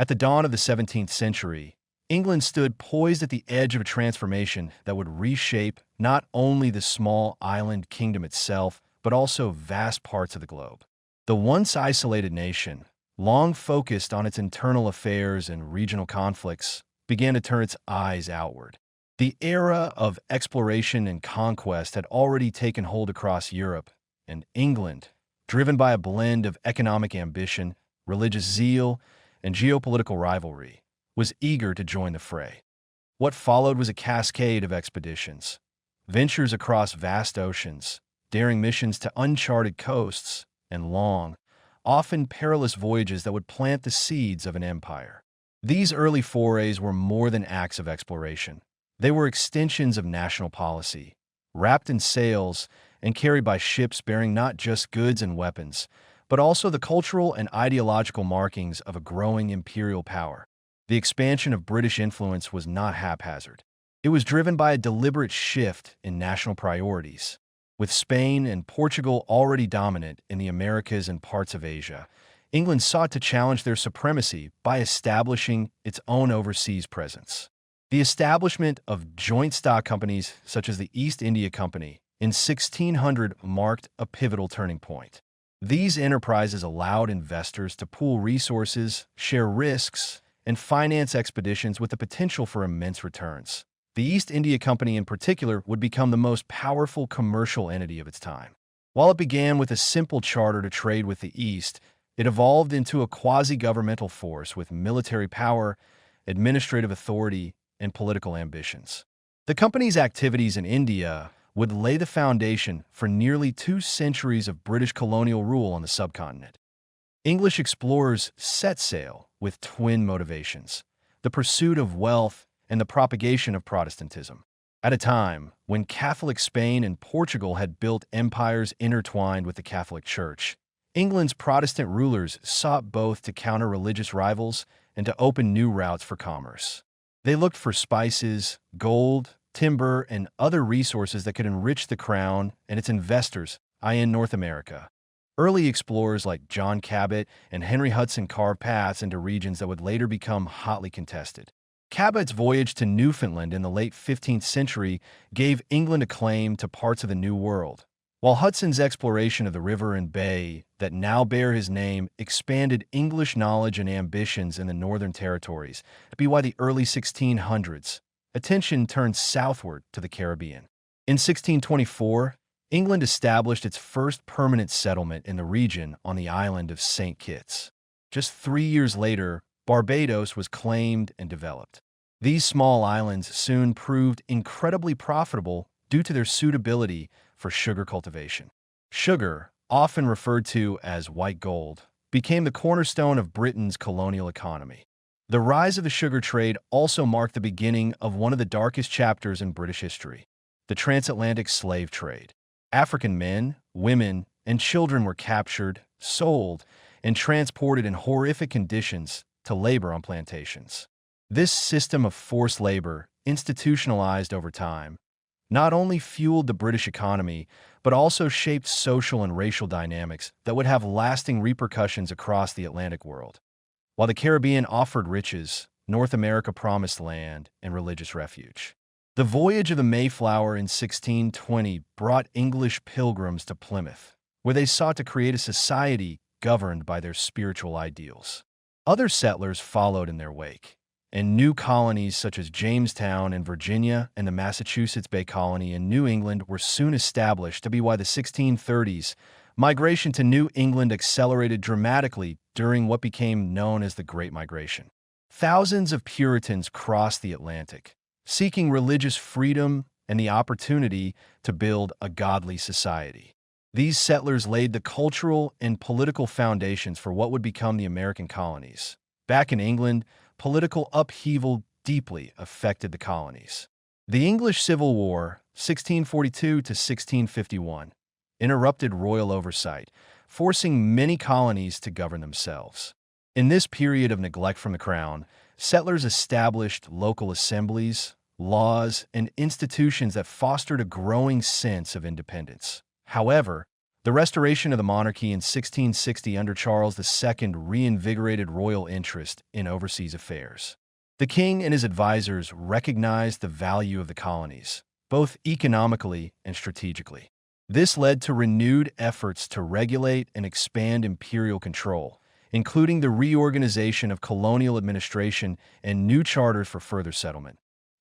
At the dawn of the 17th century, England stood poised at the edge of a transformation that would reshape not only the small island kingdom itself, but also vast parts of the globe. The once isolated nation, long focused on its internal affairs and regional conflicts, began to turn its eyes outward. The era of exploration and conquest had already taken hold across Europe, and England, driven by a blend of economic ambition, religious zeal, and geopolitical rivalry, was eager to join the fray. What followed was a cascade of expeditions, ventures across vast oceans, daring missions to uncharted coasts, and long, often perilous voyages that would plant the seeds of an empire. These early forays were more than acts of exploration. They were extensions of national policy, wrapped in sails and carried by ships bearing not just goods and weapons, but also the cultural and ideological markings of a growing imperial power. The expansion of British influence was not haphazard. It was driven by a deliberate shift in national priorities. With Spain and Portugal already dominant in the Americas and parts of Asia, England sought to challenge their supremacy by establishing its own overseas presence. The establishment of joint stock companies such as the East India Company in 1600 marked a pivotal turning point. These enterprises allowed investors to pool resources, share risks, and finance expeditions with the potential for immense returns. The East India Company in particular would become the most powerful commercial entity of its time. While it began with a simple charter to trade with the East, it evolved into a quasi-governmental force with military power, administrative authority, and political ambitions. The company's activities in India would lay the foundation for nearly 2 centuries of British colonial rule on the subcontinent. English explorers set sail with twin motivations: the pursuit of wealth and the propagation of Protestantism. At a time when Catholic Spain and Portugal had built empires intertwined with the Catholic Church, England's Protestant rulers sought both to counter religious rivals and to open new routes for commerce. They looked for spices, gold, timber, and other resources that could enrich the crown and its investors, i.e. North America. Early explorers like John Cabot and Henry Hudson carved paths into regions that would later become hotly contested. Cabot's voyage to Newfoundland in the late 15th century gave England a claim to parts of the New World, while Hudson's exploration of the river and bay that now bear his name expanded English knowledge and ambitions in the Northern Territories. By the early 1600s, attention turned southward to the Caribbean. In 1624, England established its first permanent settlement in the region on the island of St. Kitts. Just 3 years later, Barbados was claimed and developed. These small islands soon proved incredibly profitable due to their suitability for sugar cultivation. Sugar, often referred to as white gold, became the cornerstone of Britain's colonial economy. The rise of the sugar trade also marked the beginning of one of the darkest chapters in British history: the transatlantic slave trade. African men, women, and children were captured, sold, and transported in horrific conditions to labor on plantations. This system of forced labor, institutionalized over time, not only fueled the British economy, but also shaped social and racial dynamics that would have lasting repercussions across the Atlantic world. While the Caribbean offered riches, North America promised land and religious refuge. The voyage of the Mayflower in 1620 brought English pilgrims to Plymouth, where they sought to create a society governed by their spiritual ideals. Other settlers followed in their wake, and new colonies such as Jamestown in Virginia and the Massachusetts Bay Colony in New England were soon established. By the 1630s, migration to New England accelerated dramatically during what became known as the Great Migration. Thousands of Puritans crossed the Atlantic, seeking religious freedom and the opportunity to build a godly society. These settlers laid the cultural and political foundations for what would become the American colonies. Back in England, political upheaval deeply affected the colonies. The English Civil War, 1642 to 1651, interrupted royal oversight, forcing many colonies to govern themselves. In this period of neglect from the crown, settlers established local assemblies, laws, and institutions that fostered a growing sense of independence. However, The restoration of the monarchy in 1660 under Charles II reinvigorated royal interest in overseas affairs. The king and his advisors recognized the value of the colonies, both economically and strategically. This led to renewed efforts to regulate and expand imperial control, including the reorganization of colonial administration and new charters for further settlement.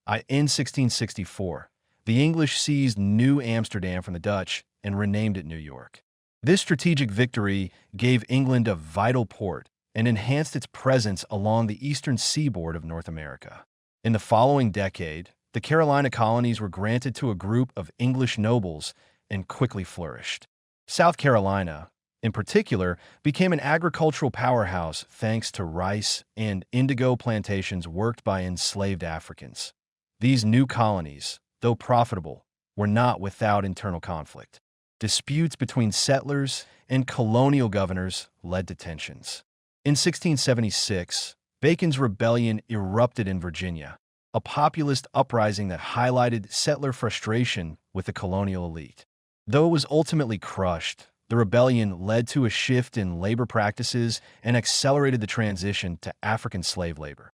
In 1664, the English seized New Amsterdam from the Dutch and renamed it New York. This strategic victory gave England a vital port and enhanced its presence along the eastern seaboard of North America. In the following decade, the Carolina colonies were granted to a group of English nobles and quickly flourished. South Carolina, in particular, became an agricultural powerhouse thanks to rice and indigo plantations worked by enslaved Africans. These new colonies, though profitable, were not without internal conflict. Disputes between settlers and colonial governors led to tensions. In 1676, Bacon's Rebellion erupted in Virginia, a populist uprising that highlighted settler frustration with the colonial elite. Though it was ultimately crushed, the rebellion led to a shift in labor practices and accelerated the transition to African slave labor.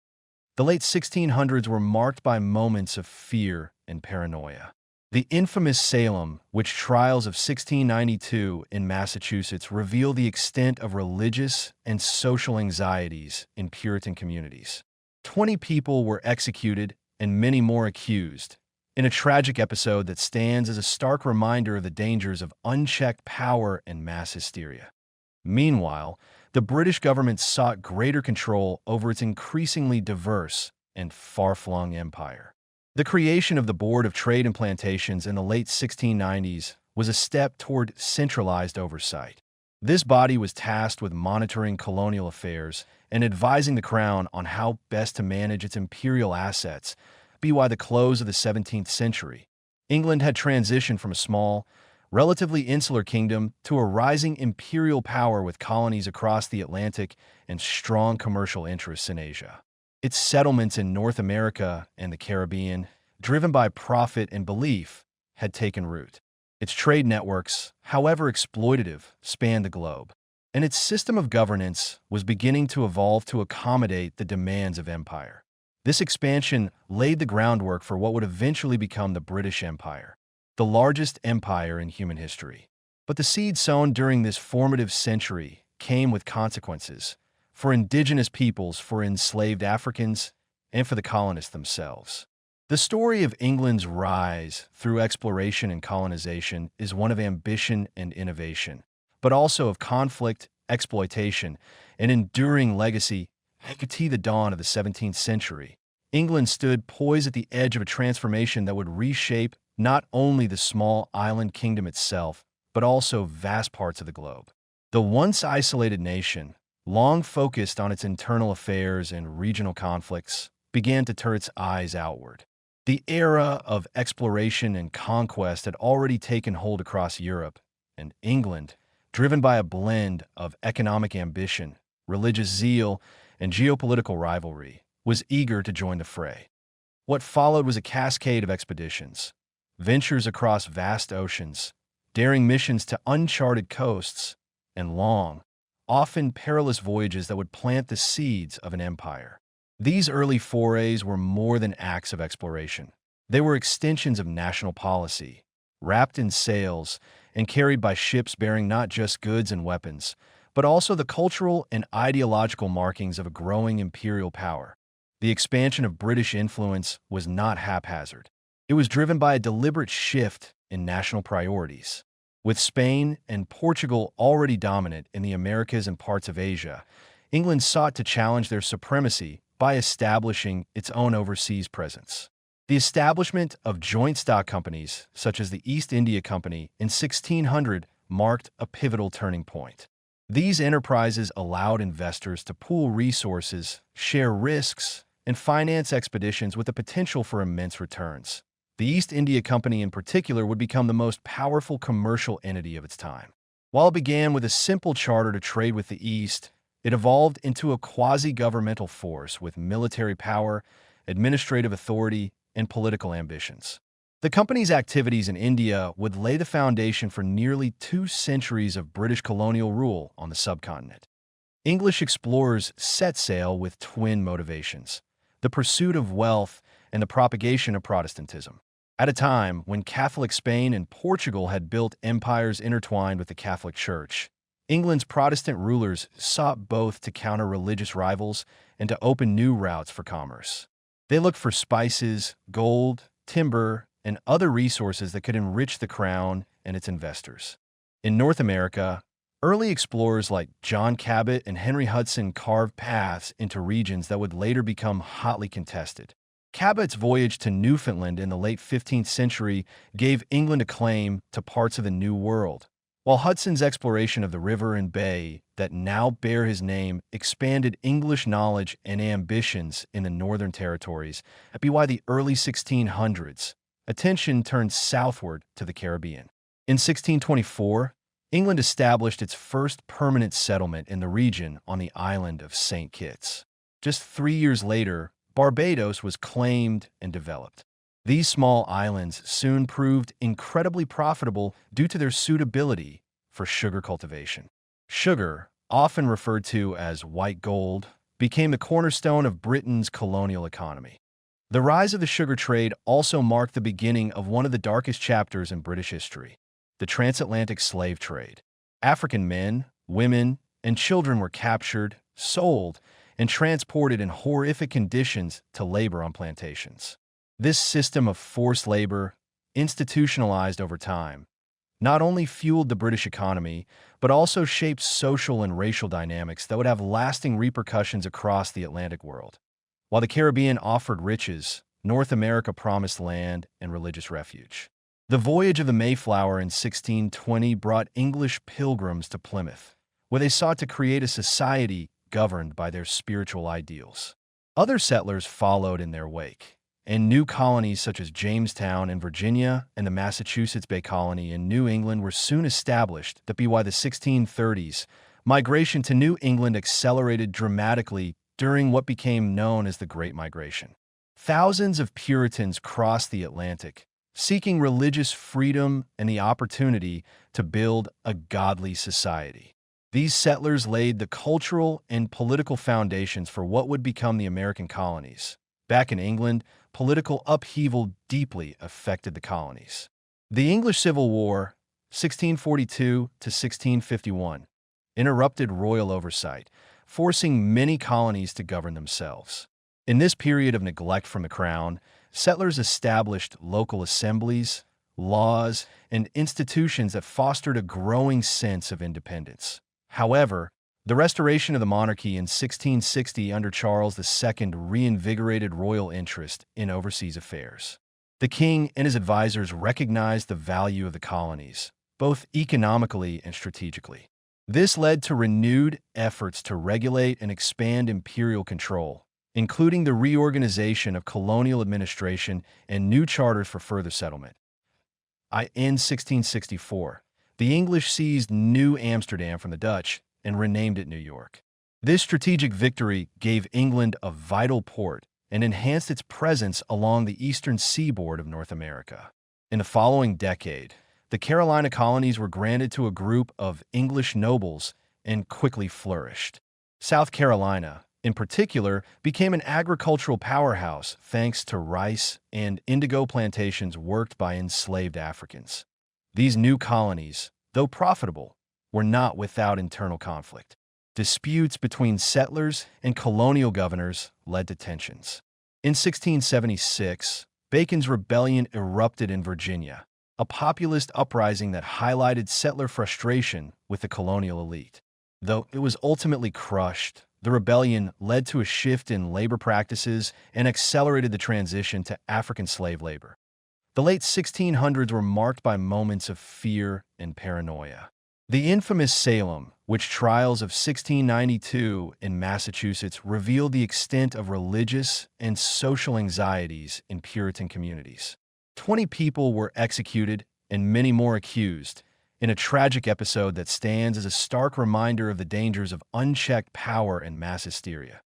The late 1600s were marked by moments of fear and paranoia. The infamous Salem witch trials of 1692 in Massachusetts reveal the extent of religious and social anxieties in Puritan communities. 20 people were executed and many more accused, in a tragic episode that stands as a stark reminder of the dangers of unchecked power and mass hysteria. Meanwhile, the British government sought greater control over its increasingly diverse and far-flung empire. The creation of the Board of Trade and Plantations in the late 1690s was a step toward centralized oversight. This body was tasked with monitoring colonial affairs and advising the Crown on how best to manage its imperial assets. By the close of the 17th century, England had transitioned from a small, relatively insular kingdom to a rising imperial power with colonies across the Atlantic and strong commercial interests in Asia. Its settlements in North America and the Caribbean, driven by profit and belief, had taken root. Its trade networks, however exploitative, spanned the globe, and its system of governance was beginning to evolve to accommodate the demands of empire. This expansion laid the groundwork for what would eventually become the British Empire, the largest empire in human history. But the seed sown during this formative century came with consequences for indigenous peoples, for enslaved Africans, and for the colonists themselves. The story of England's rise through exploration and colonization is one of ambition and innovation, but also of conflict, exploitation, and enduring legacy. At the dawn of the 17th century, England stood poised at the edge of a transformation that would reshape not only the small island kingdom itself, but also vast parts of the globe. The once isolated nation, long focused on its internal affairs and regional conflicts, began to turn its eyes outward. The era of exploration and conquest had already taken hold across Europe, and England, driven by a blend of economic ambition, religious zeal, and geopolitical rivalry, was eager to join the fray. What followed was a cascade of expeditions, ventures across vast oceans, daring missions to uncharted coasts, and long, often perilous voyages that would plant the seeds of an empire. These early forays were more than acts of exploration. They were extensions of national policy, wrapped in sails and carried by ships bearing not just goods and weapons, but also the cultural and ideological markings of a growing imperial power. The expansion of British influence was not haphazard. It was driven by a deliberate shift in national priorities. With Spain and Portugal already dominant in the Americas and parts of Asia, England sought to challenge their supremacy by establishing its own overseas presence. The establishment of joint stock companies, such as the East India Company in 1600, marked a pivotal turning point. These enterprises allowed investors to pool resources, share risks, and finance expeditions with the potential for immense returns. The East India Company in particular would become the most powerful commercial entity of its time. While it began with a simple charter to trade with the East, it evolved into a quasi-governmental force with military power, administrative authority, and political ambitions. The company's activities in India would lay the foundation for nearly 2 centuries of British colonial rule on the subcontinent. English explorers set sail with twin motivations: the pursuit of wealth and the propagation of Protestantism. At a time when Catholic Spain and Portugal had built empires intertwined with the Catholic Church, England's Protestant rulers sought both to counter religious rivals and to open new routes for commerce. They looked for spices, gold, timber, and other resources that could enrich the crown and its investors. In North America, early explorers like John Cabot and Henry Hudson carved paths into regions that would later become hotly contested. Cabot's voyage to Newfoundland in the late 15th century gave England a claim to parts of the New World, while Hudson's exploration of the river and bay that now bear his name expanded English knowledge and ambitions in the Northern Territories. By the early 1600s, attention turned southward to the Caribbean. In 1624, England established its first permanent settlement in the region on the island of St. Kitts. Just 3 years later, Barbados was claimed and developed. These small islands soon proved incredibly profitable due to their suitability for sugar cultivation. Sugar, often referred to as white gold, became the cornerstone of Britain's colonial economy. The rise of the sugar trade also marked the beginning of one of the darkest chapters in British history: the transatlantic slave trade. African men, women, and children were captured, sold, and transported in horrific conditions to labor on plantations. This system of forced labor, institutionalized over time, not only fueled the British economy, but also shaped social and racial dynamics that would have lasting repercussions across the Atlantic world. While the Caribbean offered riches, North America promised land and religious refuge. The voyage of the Mayflower in 1620 brought English pilgrims to Plymouth, where they sought to create a society governed by their spiritual ideals. Other settlers followed in their wake, and new colonies such as Jamestown in Virginia and the Massachusetts Bay Colony in New England were soon established. By the 1630s, migration to New England accelerated dramatically during what became known as the Great Migration. Thousands of Puritans crossed the Atlantic, seeking religious freedom and the opportunity to build a godly society. These settlers laid the cultural and political foundations for what would become the American colonies. Back in England, political upheaval deeply affected the colonies. The English Civil War, 1642 to 1651, interrupted royal oversight, forcing many colonies to govern themselves. In this period of neglect from the crown, settlers established local assemblies, laws, and institutions that fostered a growing sense of independence. However, the restoration of the monarchy in 1660 under Charles II reinvigorated royal interest in overseas affairs. The king and his advisors recognized the value of the colonies, both economically and strategically. This led to renewed efforts to regulate and expand imperial control, including the reorganization of colonial administration and new charters for further settlement. In 1664, the English seized New Amsterdam from the Dutch and renamed it New York. This strategic victory gave England a vital port and enhanced its presence along the eastern seaboard of North America. In the following decade, the Carolina colonies were granted to a group of English nobles and quickly flourished. South Carolina, in particular, became an agricultural powerhouse thanks to rice and indigo plantations worked by enslaved Africans. These new colonies, though profitable, were not without internal conflict. Disputes between settlers and colonial governors led to tensions. In 1676, Bacon's Rebellion erupted in Virginia, a populist uprising that highlighted settler frustration with the colonial elite. Though it was ultimately crushed, the rebellion led to a shift in labor practices and accelerated the transition to African slave labor. The late 1600s were marked by moments of fear and paranoia. The infamous Salem witch trials of 1692 in Massachusetts revealed the extent of religious and social anxieties in Puritan communities. 20 people were executed and many more accused, in a tragic episode that stands as a stark reminder of the dangers of unchecked power and mass hysteria.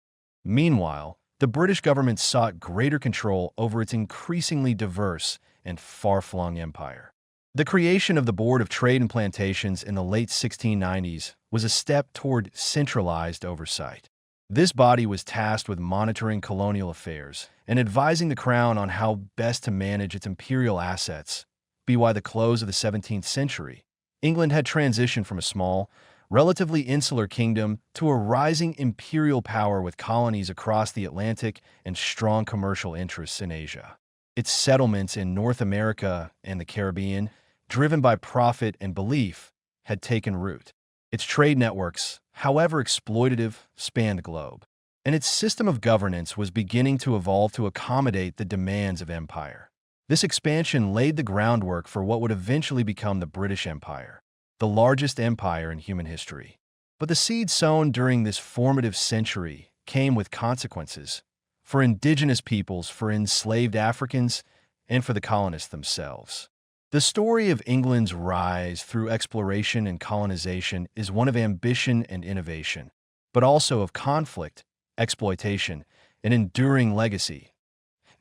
Meanwhile, the British government sought greater control over its increasingly diverse and far-flung empire. The creation of the Board of Trade and Plantations in the late 1690s was a step toward centralized oversight. This body was tasked with monitoring colonial affairs and advising the crown on how best to manage its imperial assets. By the close of the 17th century, England had transitioned from a small, relatively insular kingdom to a rising imperial power with colonies across the Atlantic and strong commercial interests in Asia. Its settlements in North America and the Caribbean, driven by profit and belief, had taken root. Its trade networks, however exploitative, spanned the globe, and its system of governance was beginning to evolve to accommodate the demands of empire. This expansion laid the groundwork for what would eventually become the British Empire, the largest empire in human history. But the seed sown during this formative century came with consequences for indigenous peoples, for enslaved Africans, and for the colonists themselves. The story of England's rise through exploration and colonization is one of ambition and innovation, but also of conflict, exploitation, and enduring legacy.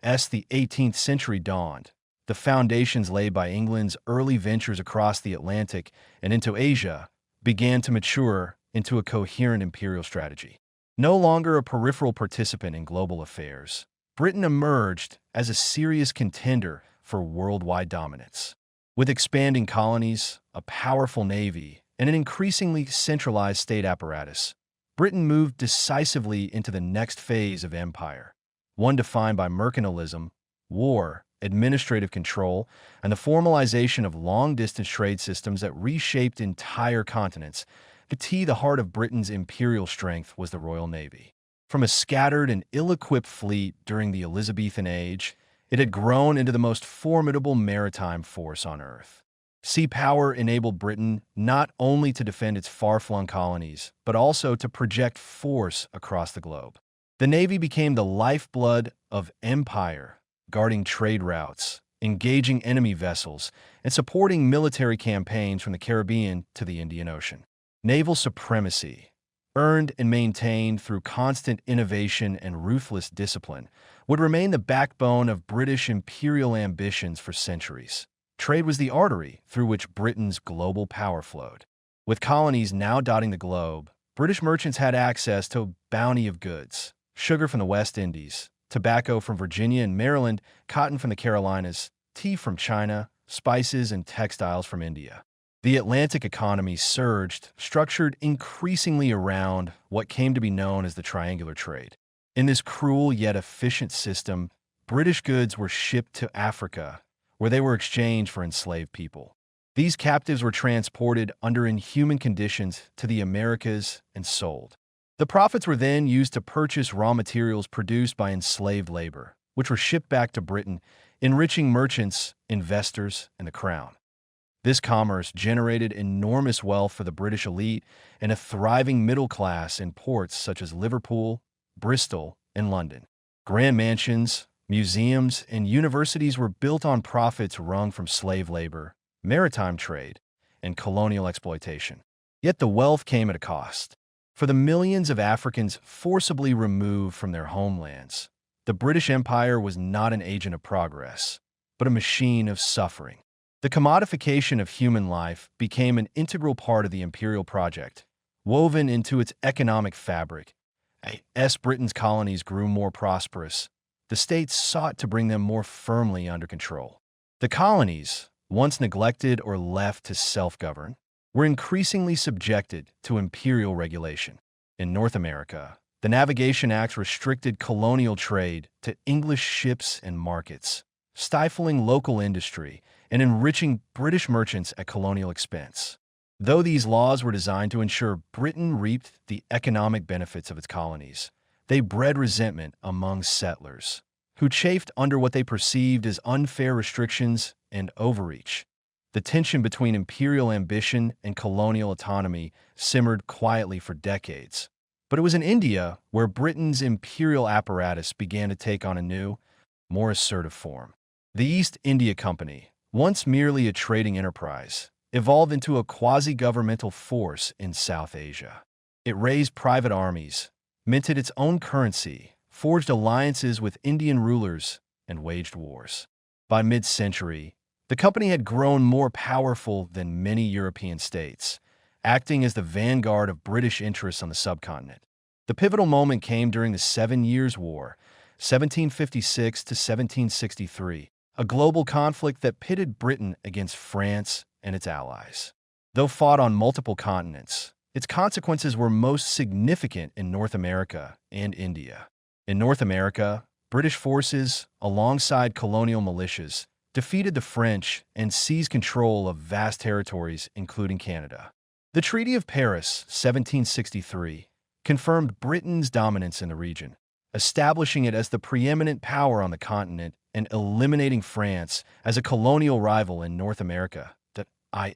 As the 18th century dawned, the foundations laid by England's early ventures across the Atlantic and into Asia began to mature into a coherent imperial strategy. No longer a peripheral participant in global affairs, Britain emerged as a serious contender for worldwide dominance. With expanding colonies, a powerful navy, and an increasingly centralized state apparatus, Britain moved decisively into the next phase of empire, one defined by mercantilism, war, administrative control, and the formalization of long-distance trade systems that reshaped entire continents. The heart of Britain's imperial strength was the Royal Navy. From a scattered and ill-equipped fleet during the Elizabethan Age, it had grown into the most formidable maritime force on Earth. Sea power enabled Britain not only to defend its far-flung colonies, but also to project force across the globe. The Navy became the lifeblood of empire, guarding trade routes, engaging enemy vessels, and supporting military campaigns from the Caribbean to the Indian Ocean. Naval supremacy, earned and maintained through constant innovation and ruthless discipline, would remain the backbone of British imperial ambitions for centuries. Trade was the artery through which Britain's global power flowed. With colonies now dotting the globe, British merchants had access to a bounty of goods: sugar from the West Indies, tobacco from Virginia and Maryland, cotton from the Carolinas, tea from China, spices and textiles from India. The Atlantic economy surged, structured increasingly around what came to be known as the triangular trade. In this cruel yet efficient system, British goods were shipped to Africa, where they were exchanged for enslaved people. These captives were transported under inhuman conditions to the Americas and sold. The profits were then used to purchase raw materials produced by enslaved labor, which were shipped back to Britain, enriching merchants, investors, and the crown. This commerce generated enormous wealth for the British elite and a thriving middle class in ports such as Liverpool, Bristol, and London. Grand mansions, museums, and universities were built on profits wrung from slave labor, maritime trade, and colonial exploitation. Yet the wealth came at a cost. For the millions of Africans forcibly removed from their homelands, the British Empire was not an agent of progress, but a machine of suffering. The commodification of human life became an integral part of the imperial project, woven into its economic fabric. As Britain's colonies grew more prosperous, the states sought to bring them more firmly under control. The colonies, once neglected or left to self-govern, were increasingly subjected to imperial regulation. In North America, the Navigation Acts restricted colonial trade to English ships and markets, stifling local industry and enriching British merchants at colonial expense. Though these laws were designed to ensure Britain reaped the economic benefits of its colonies, they bred resentment among settlers, who chafed under what they perceived as unfair restrictions and overreach. The tension between imperial ambition and colonial autonomy simmered quietly for decades. But it was in India where Britain's imperial apparatus began to take on a new, more assertive form. The East India Company, once merely a trading enterprise, evolved into a quasi-governmental force in South Asia. It raised private armies, minted its own currency, forged alliances with Indian rulers, and waged wars. By mid-century, the company had grown more powerful than many European states, acting as the vanguard of British interests on the subcontinent. The pivotal moment came during the Seven Years' War, 1756 to 1763, a global conflict that pitted Britain against France and its allies. Though fought on multiple continents, its consequences were most significant in North America and India. In North America, British forces, alongside colonial militias, defeated the French and seized control of vast territories, including Canada. The Treaty of Paris, 1763, confirmed Britain's dominance in the region, establishing it as the preeminent power on the continent and eliminating France as a colonial rival in North America,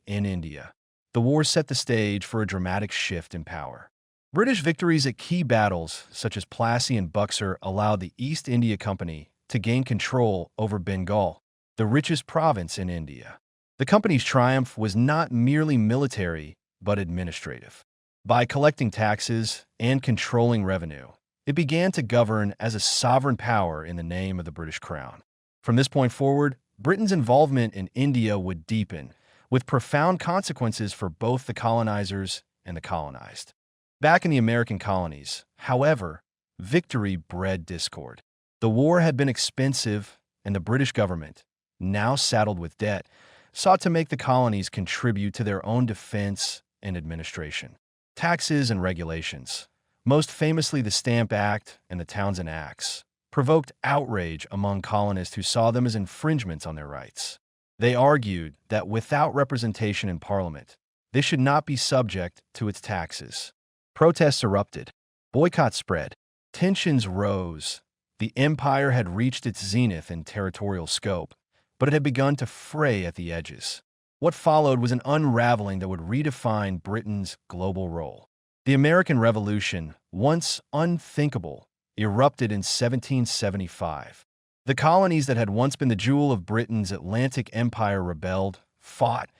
in India. The war set the stage for a dramatic shift in power. British victories at key battles, such as Plassey and Buxar, allowed the East India Company to gain control over Bengal, the richest province in India. The company's triumph was not merely military, but administrative. By collecting taxes and controlling revenue, it began to govern as a sovereign power in the name of the British Crown. From this point forward, Britain's involvement in India would deepen, with profound consequences for both the colonizers and the colonized. Back in the American colonies, however, victory bred discord. The war had been expensive, and the British government, now saddled with debt, sought to make the colonies contribute to their own defense and administration. Taxes and regulations, most famously the Stamp Act and the Townshend Acts, provoked outrage among colonists who saw them as infringements on their rights. They argued that without representation in Parliament, they should not be subject to its taxes. Protests erupted. Boycotts spread. Tensions rose. The empire had reached its zenith in territorial scope, but it had begun to fray at the edges. What followed was an unraveling that would redefine Britain's global role. The American Revolution, once unthinkable, erupted in 1775. The colonies that had once been the jewel of Britain's Atlantic empire rebelled, fought,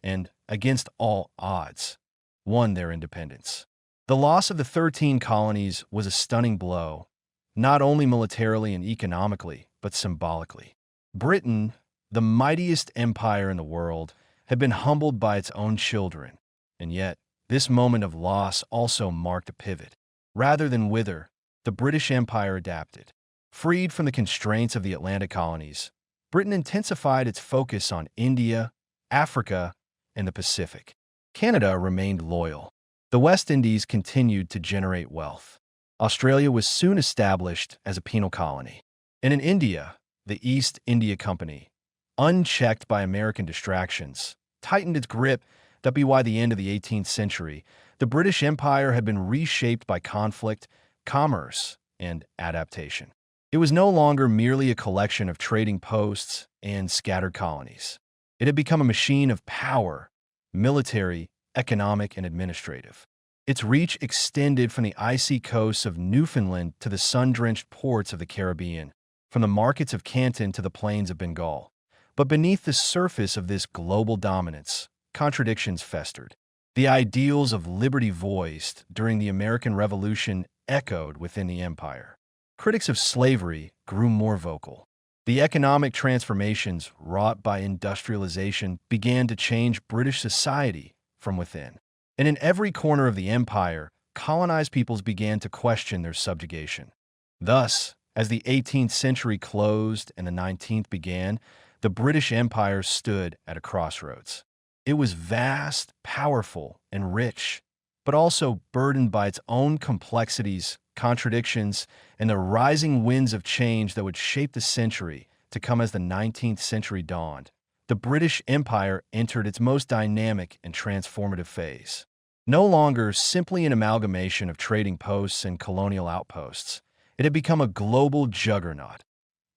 and, against all odds, won their independence. The loss of the 13 colonies was a stunning blow, not only militarily and economically, but symbolically. Britain, the mightiest empire in the world, had been humbled by its own children, and yet this moment of loss also marked a pivot. Rather than wither, the British Empire adapted. Freed from the constraints of the Atlantic colonies, Britain intensified its focus on India, Africa, and the Pacific. Canada remained loyal. The West Indies continued to generate wealth. Australia was soon established as a penal colony. And in India, the East India Company, unchecked by American distractions, tightened its grip. By the end of the 18th century, the British Empire had been reshaped by conflict, commerce, and adaptation. It was no longer merely a collection of trading posts and scattered colonies. It had become a machine of power, military, economic, and administrative. Its reach extended from the icy coasts of Newfoundland to the sun-drenched ports of the Caribbean, from the markets of Canton to the plains of Bengal. But beneath the surface of this global dominance, contradictions festered. The ideals of liberty voiced during the American Revolution echoed within the empire. Critics of slavery grew more vocal. The economic transformations wrought by industrialization began to change British society from within. And in every corner of the empire, colonized peoples began to question their subjugation. Thus, as the 18th century closed and the 19th began, the British Empire stood at a crossroads. It was vast, powerful, and rich, but also burdened by its own complexities, contradictions, and the rising winds of change that would shape the century to come as the 19th century dawned. The British Empire entered its most dynamic and transformative phase. No longer simply an amalgamation of trading posts and colonial outposts, it had become a global juggernaut,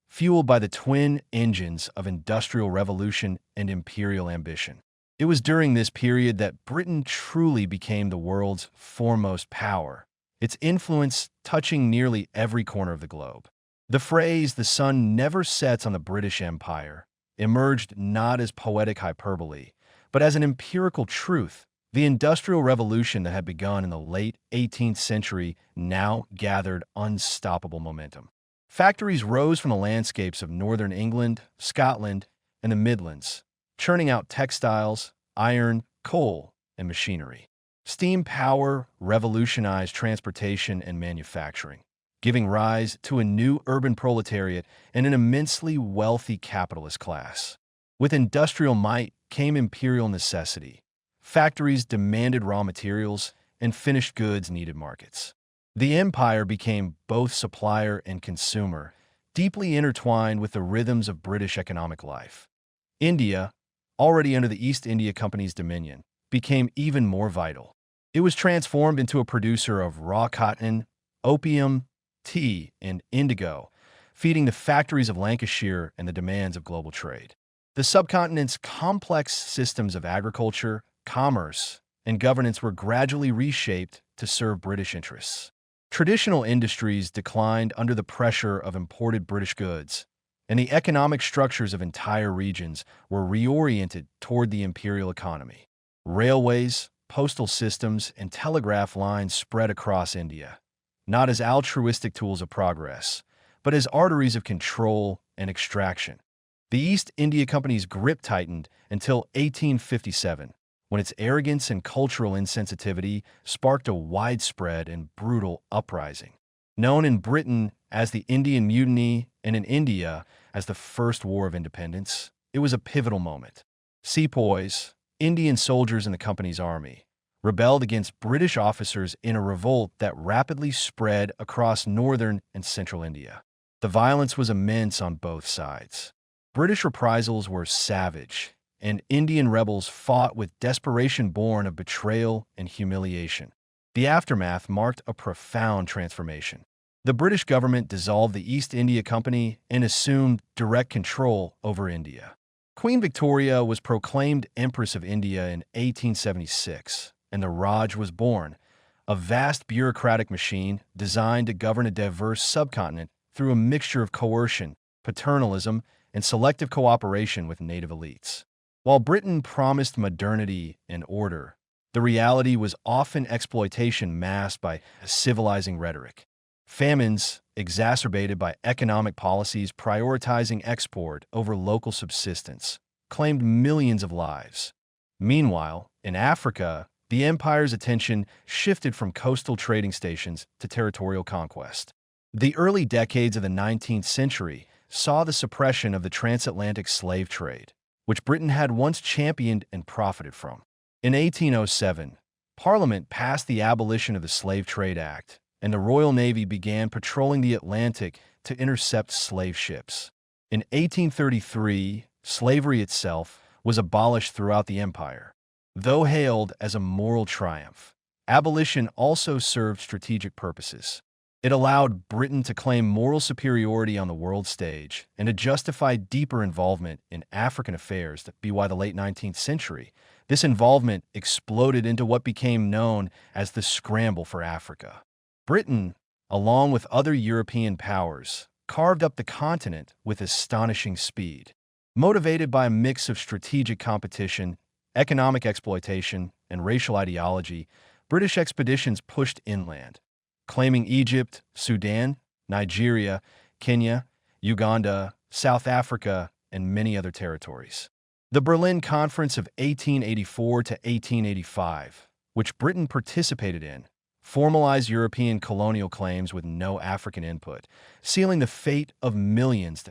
fueled by the twin engines of industrial revolution and imperial ambition. It was during this period that Britain truly became the world's foremost power, its influence touching nearly every corner of the globe. The phrase, "the sun never sets on the British Empire," emerged not as poetic hyperbole, but as an empirical truth. The Industrial Revolution that had begun in the late 18th century now gathered unstoppable momentum. Factories rose from the landscapes of northern England, Scotland, and the Midlands, churning out textiles, iron, coal, and machinery. Steam power revolutionized transportation and manufacturing, giving rise to a new urban proletariat and an immensely wealthy capitalist class. With industrial might came imperial necessity. Factories demanded raw materials, and finished goods needed markets. The empire became both supplier and consumer, deeply intertwined with the rhythms of British economic life. India, already under the East India Company's dominion, became even more vital. It was transformed into a producer of raw cotton, opium, tea, and indigo, feeding the factories of Lancashire and the demands of global trade. The subcontinent's complex systems of agriculture, commerce, and governance were gradually reshaped to serve British interests. Traditional industries declined under the pressure of imported British goods, and the economic structures of entire regions were reoriented toward the imperial economy. Railways, postal systems, and telegraph lines spread across India, not as altruistic tools of progress, but as arteries of control and extraction. The East India Company's grip tightened until 1857, when its arrogance and cultural insensitivity sparked a widespread and brutal uprising. Known in Britain as the Indian Mutiny and in India as the First War of Independence, it was a pivotal moment. Sepoys, Indian soldiers in the company's army, rebelled against British officers in a revolt that rapidly spread across northern and central India. The violence was immense on both sides. British reprisals were savage, and Indian rebels fought with desperation born of betrayal and humiliation. The aftermath marked a profound transformation. The British government dissolved the East India Company and assumed direct control over India. Queen Victoria was proclaimed Empress of India in 1876, and the Raj was born, a vast bureaucratic machine designed to govern a diverse subcontinent through a mixture of coercion, paternalism, and selective cooperation with native elites. While Britain promised modernity and order, the reality was often exploitation masked by a civilizing rhetoric. Famines, exacerbated by economic policies prioritizing export over local subsistence, claimed millions of lives. Meanwhile, in Africa, the empire's attention shifted from coastal trading stations to territorial conquest. The early decades of the 19th century saw the suppression of the transatlantic slave trade, which Britain had once championed and profited from. In 1807, Parliament passed the Abolition of the Slave Trade Act, and the Royal Navy began patrolling the Atlantic to intercept slave ships. In 1833, slavery itself was abolished throughout the empire. Though hailed as a moral triumph, abolition also served strategic purposes. It allowed Britain to claim moral superiority on the world stage and to justify deeper involvement in African affairs. By the late 19th century, this involvement exploded into what became known as the Scramble for Africa. Britain, along with other European powers, carved up the continent with astonishing speed. Motivated by a mix of strategic competition, economic exploitation, and racial ideology, British expeditions pushed inland, claiming Egypt, Sudan, Nigeria, Kenya, Uganda, South Africa, and many other territories. The Berlin Conference of 1884 to 1885, which Britain participated in, formalized European colonial claims with no African input, sealing the fate of millions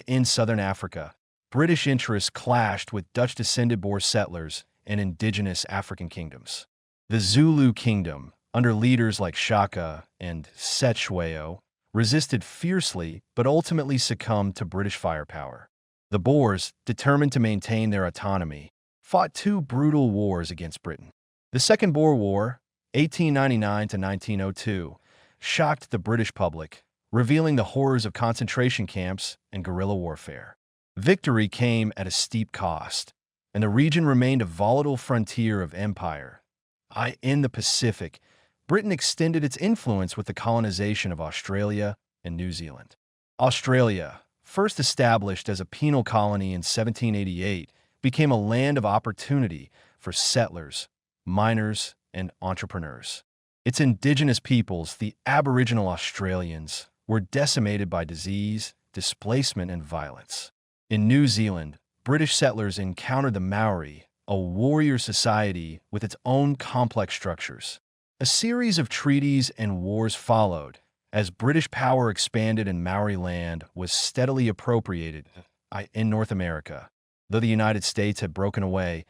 in southern Africa. British interests clashed with Dutch-descended Boer settlers and indigenous African kingdoms. The Zulu Kingdom, under leaders like Shaka and Cetshwayo, resisted fiercely but ultimately succumbed to British firepower. The Boers, determined to maintain their autonomy, fought two brutal wars against Britain. The Second Boer War, 1899 to 1902, shocked the British public, revealing the horrors of concentration camps and guerrilla warfare. Victory came at a steep cost, and the region remained a volatile frontier of empire. In the Pacific, Britain extended its influence with the colonization of Australia and New Zealand. Australia, first established as a penal colony in 1788, became a land of opportunity for settlers, miners, and entrepreneurs. Its indigenous peoples, the Aboriginal Australians, were decimated by disease, displacement, and violence. In New Zealand, British settlers encountered the Maori, a warrior society with its own complex structures. A series of treaties and wars followed, as British power expanded and Maori land was steadily appropriated in North America. Though the United States had broken away,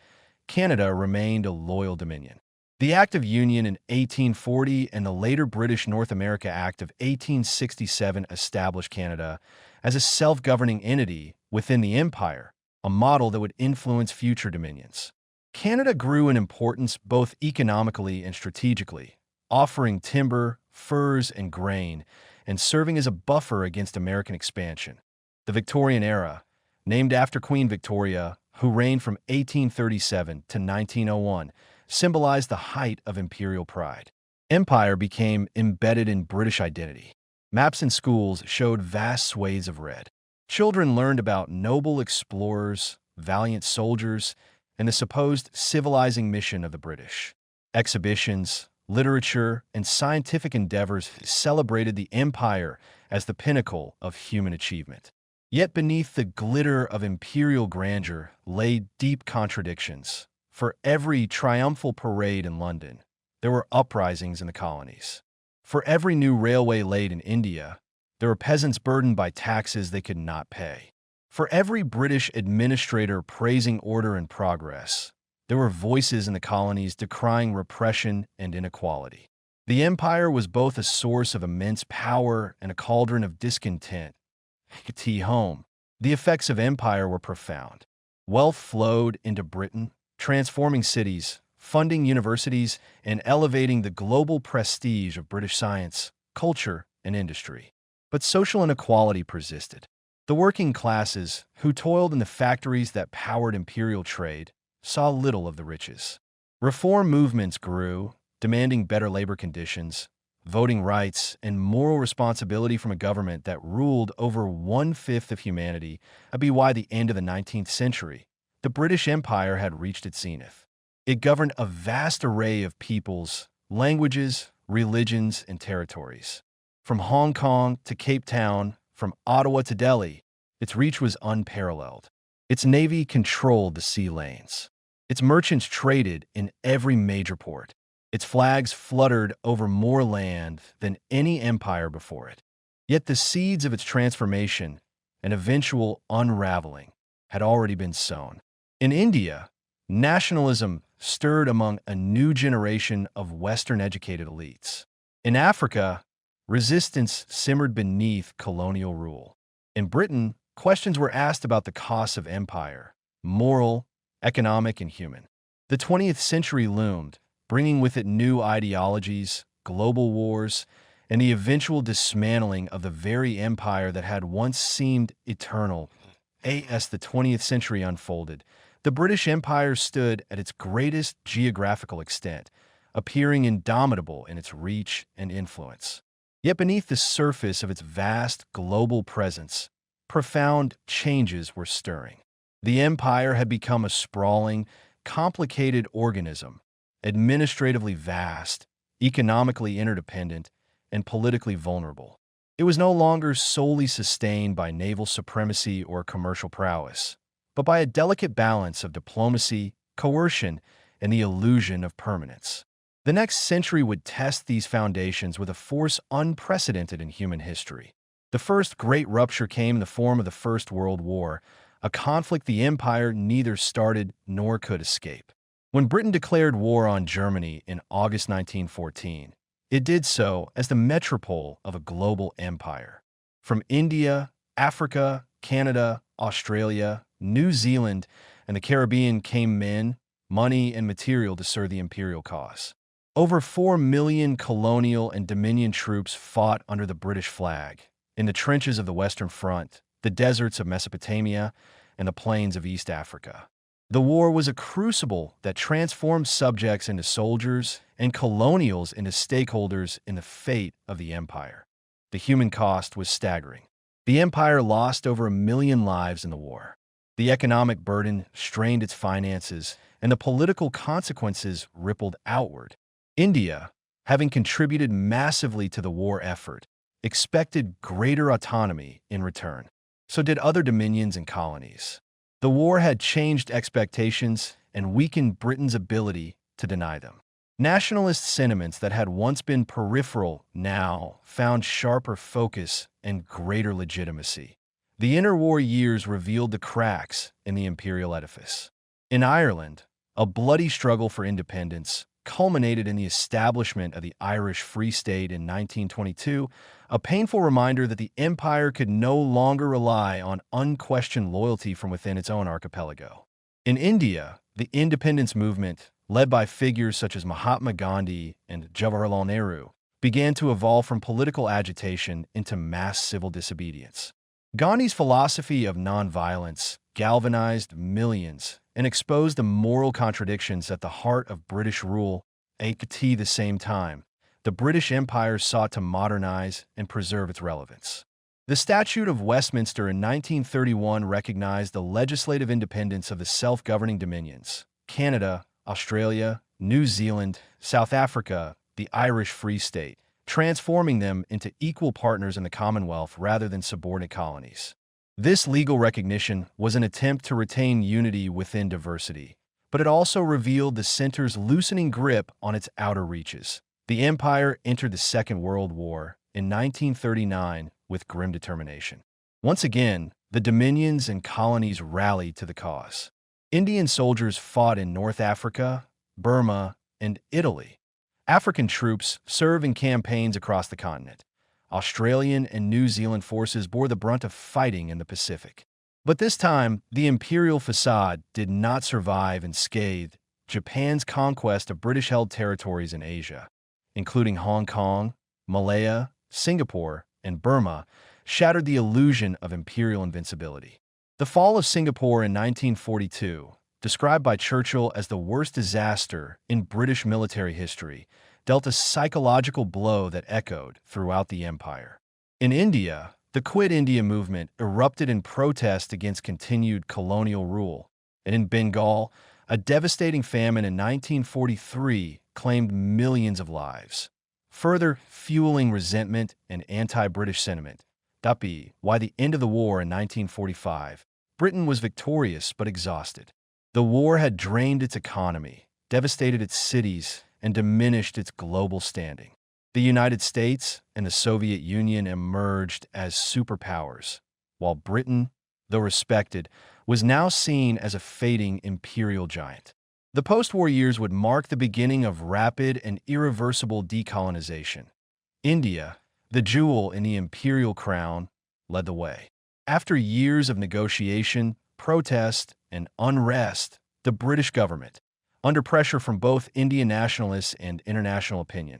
Canada remained a loyal dominion. The Act of Union in 1840 and the later British North America Act of 1867 established Canada as a self-governing entity within the empire, a model that would influence future dominions. Canada grew in importance both economically and strategically, offering timber, furs, and grain, and serving as a buffer against American expansion. The Victorian era, named after Queen Victoria, who reigned from 1837 to 1901, symbolized the height of imperial pride. Empire became embedded in British identity. Maps in schools showed vast swathes of red. Children learned about noble explorers, valiant soldiers, and the supposed civilizing mission of the British. Exhibitions, literature, and scientific endeavors celebrated the empire as the pinnacle of human achievement. Yet beneath the glitter of imperial grandeur lay deep contradictions. For every triumphal parade in London, there were uprisings in the colonies. For every new railway laid in India, there were peasants burdened by taxes they could not pay. For every British administrator praising order and progress, there were voices in the colonies decrying repression and inequality. The empire was both a source of immense power and a cauldron of discontent. Home. The effects of empire were profound. Wealth flowed into Britain, transforming cities, funding universities, and elevating the global prestige of British science, culture, and industry. But social inequality persisted. The working classes, who toiled in the factories that powered imperial trade, saw little of the riches. Reform movements grew, demanding better labor conditions, voting rights, and moral responsibility from a government that ruled over one-fifth of humanity. By the end of the 19th century, the British Empire had reached its zenith. It governed a vast array of peoples, languages, religions, and territories. From Hong Kong to Cape Town, from Ottawa to Delhi, its reach was unparalleled. Its navy controlled the sea lanes. Its merchants traded in every major port. Its flags fluttered over more land than any empire before it. Yet the seeds of its transformation and eventual unraveling had already been sown. In India, nationalism stirred among a new generation of Western-educated elites. In Africa, resistance simmered beneath colonial rule. In Britain, questions were asked about the costs of empire, moral, economic, and human. The 20th century loomed, bringing with it new ideologies, global wars, and the eventual dismantling of the very empire that had once seemed eternal. As the 20th century unfolded, the British Empire stood at its greatest geographical extent, appearing indomitable in its reach and influence. Yet beneath the surface of its vast global presence, profound changes were stirring. The empire had become a sprawling, complicated organism, administratively vast, economically interdependent, and politically vulnerable. It was no longer solely sustained by naval supremacy or commercial prowess, but by a delicate balance of diplomacy, coercion, and the illusion of permanence. The next century would test these foundations with a force unprecedented in human history. The first great rupture came in the form of the First World War, a conflict the empire neither started nor could escape. When Britain declared war on Germany in August 1914, it did so as the metropole of a global empire. From India, Africa, Canada, Australia, New Zealand, and the Caribbean came men, money, and material to serve the imperial cause. Over 4 million colonial and Dominion troops fought under the British flag, in the trenches of the Western Front, the deserts of Mesopotamia, and the plains of East Africa. The war was a crucible that transformed subjects into soldiers and colonials into stakeholders in the fate of the empire. The human cost was staggering. The empire lost over 1 million lives in the war. The economic burden strained its finances, and the political consequences rippled outward. India, having contributed massively to the war effort, expected greater autonomy in return. So did other dominions and colonies. The war had changed expectations and weakened Britain's ability to deny them. Nationalist sentiments that had once been peripheral now found sharper focus and greater legitimacy. The interwar years revealed the cracks in the imperial edifice. In Ireland, a bloody struggle for independence culminated in the establishment of the Irish Free State in 1922, a painful reminder that the empire could no longer rely on unquestioned loyalty from within its own archipelago. In India, the independence movement, led by figures such as Mahatma Gandhi and Jawaharlal Nehru, began to evolve from political agitation into mass civil disobedience. Gandhi's philosophy of nonviolence galvanized millions and exposed the moral contradictions at the heart of British rule. At the same time, the British Empire sought to modernize and preserve its relevance. The Statute of Westminster in 1931 recognized the legislative independence of the self-governing dominions, Canada, Australia, New Zealand, South Africa, the Irish Free State, transforming them into equal partners in the Commonwealth rather than subordinate colonies. This legal recognition was an attempt to retain unity within diversity, but it also revealed the center's loosening grip on its outer reaches. The empire entered the Second World War in 1939 with grim determination. Once again, the dominions and colonies rallied to the cause. Indian soldiers fought in North Africa, Burma, and Italy. African troops served in campaigns across the continent. Australian and New Zealand forces bore the brunt of fighting in the Pacific. But this time, the imperial facade did not survive unscathed. Japan's conquest of British-held territories in Asia, including Hong Kong, Malaya, Singapore, and Burma, shattered the illusion of imperial invincibility. The fall of Singapore in 1942, described by Churchill as the worst disaster in British military history, dealt a psychological blow that echoed throughout the empire. In India, the Quit India movement erupted in protest against continued colonial rule, and in Bengal, a devastating famine in 1943 claimed millions of lives, further fueling resentment and anti-British sentiment. By the end of the war in 1945, Britain was victorious but exhausted. The war had drained its economy, devastated its cities, and diminished its global standing. The United States and the Soviet Union emerged as superpowers, while Britain, though respected, was now seen as a fading imperial giant. The post-war years would mark the beginning of rapid and irreversible decolonization. India, the jewel in the imperial crown, led the way. After years of negotiation, protest, and unrest, the British government, under pressure from both Indian nationalists and international opinion,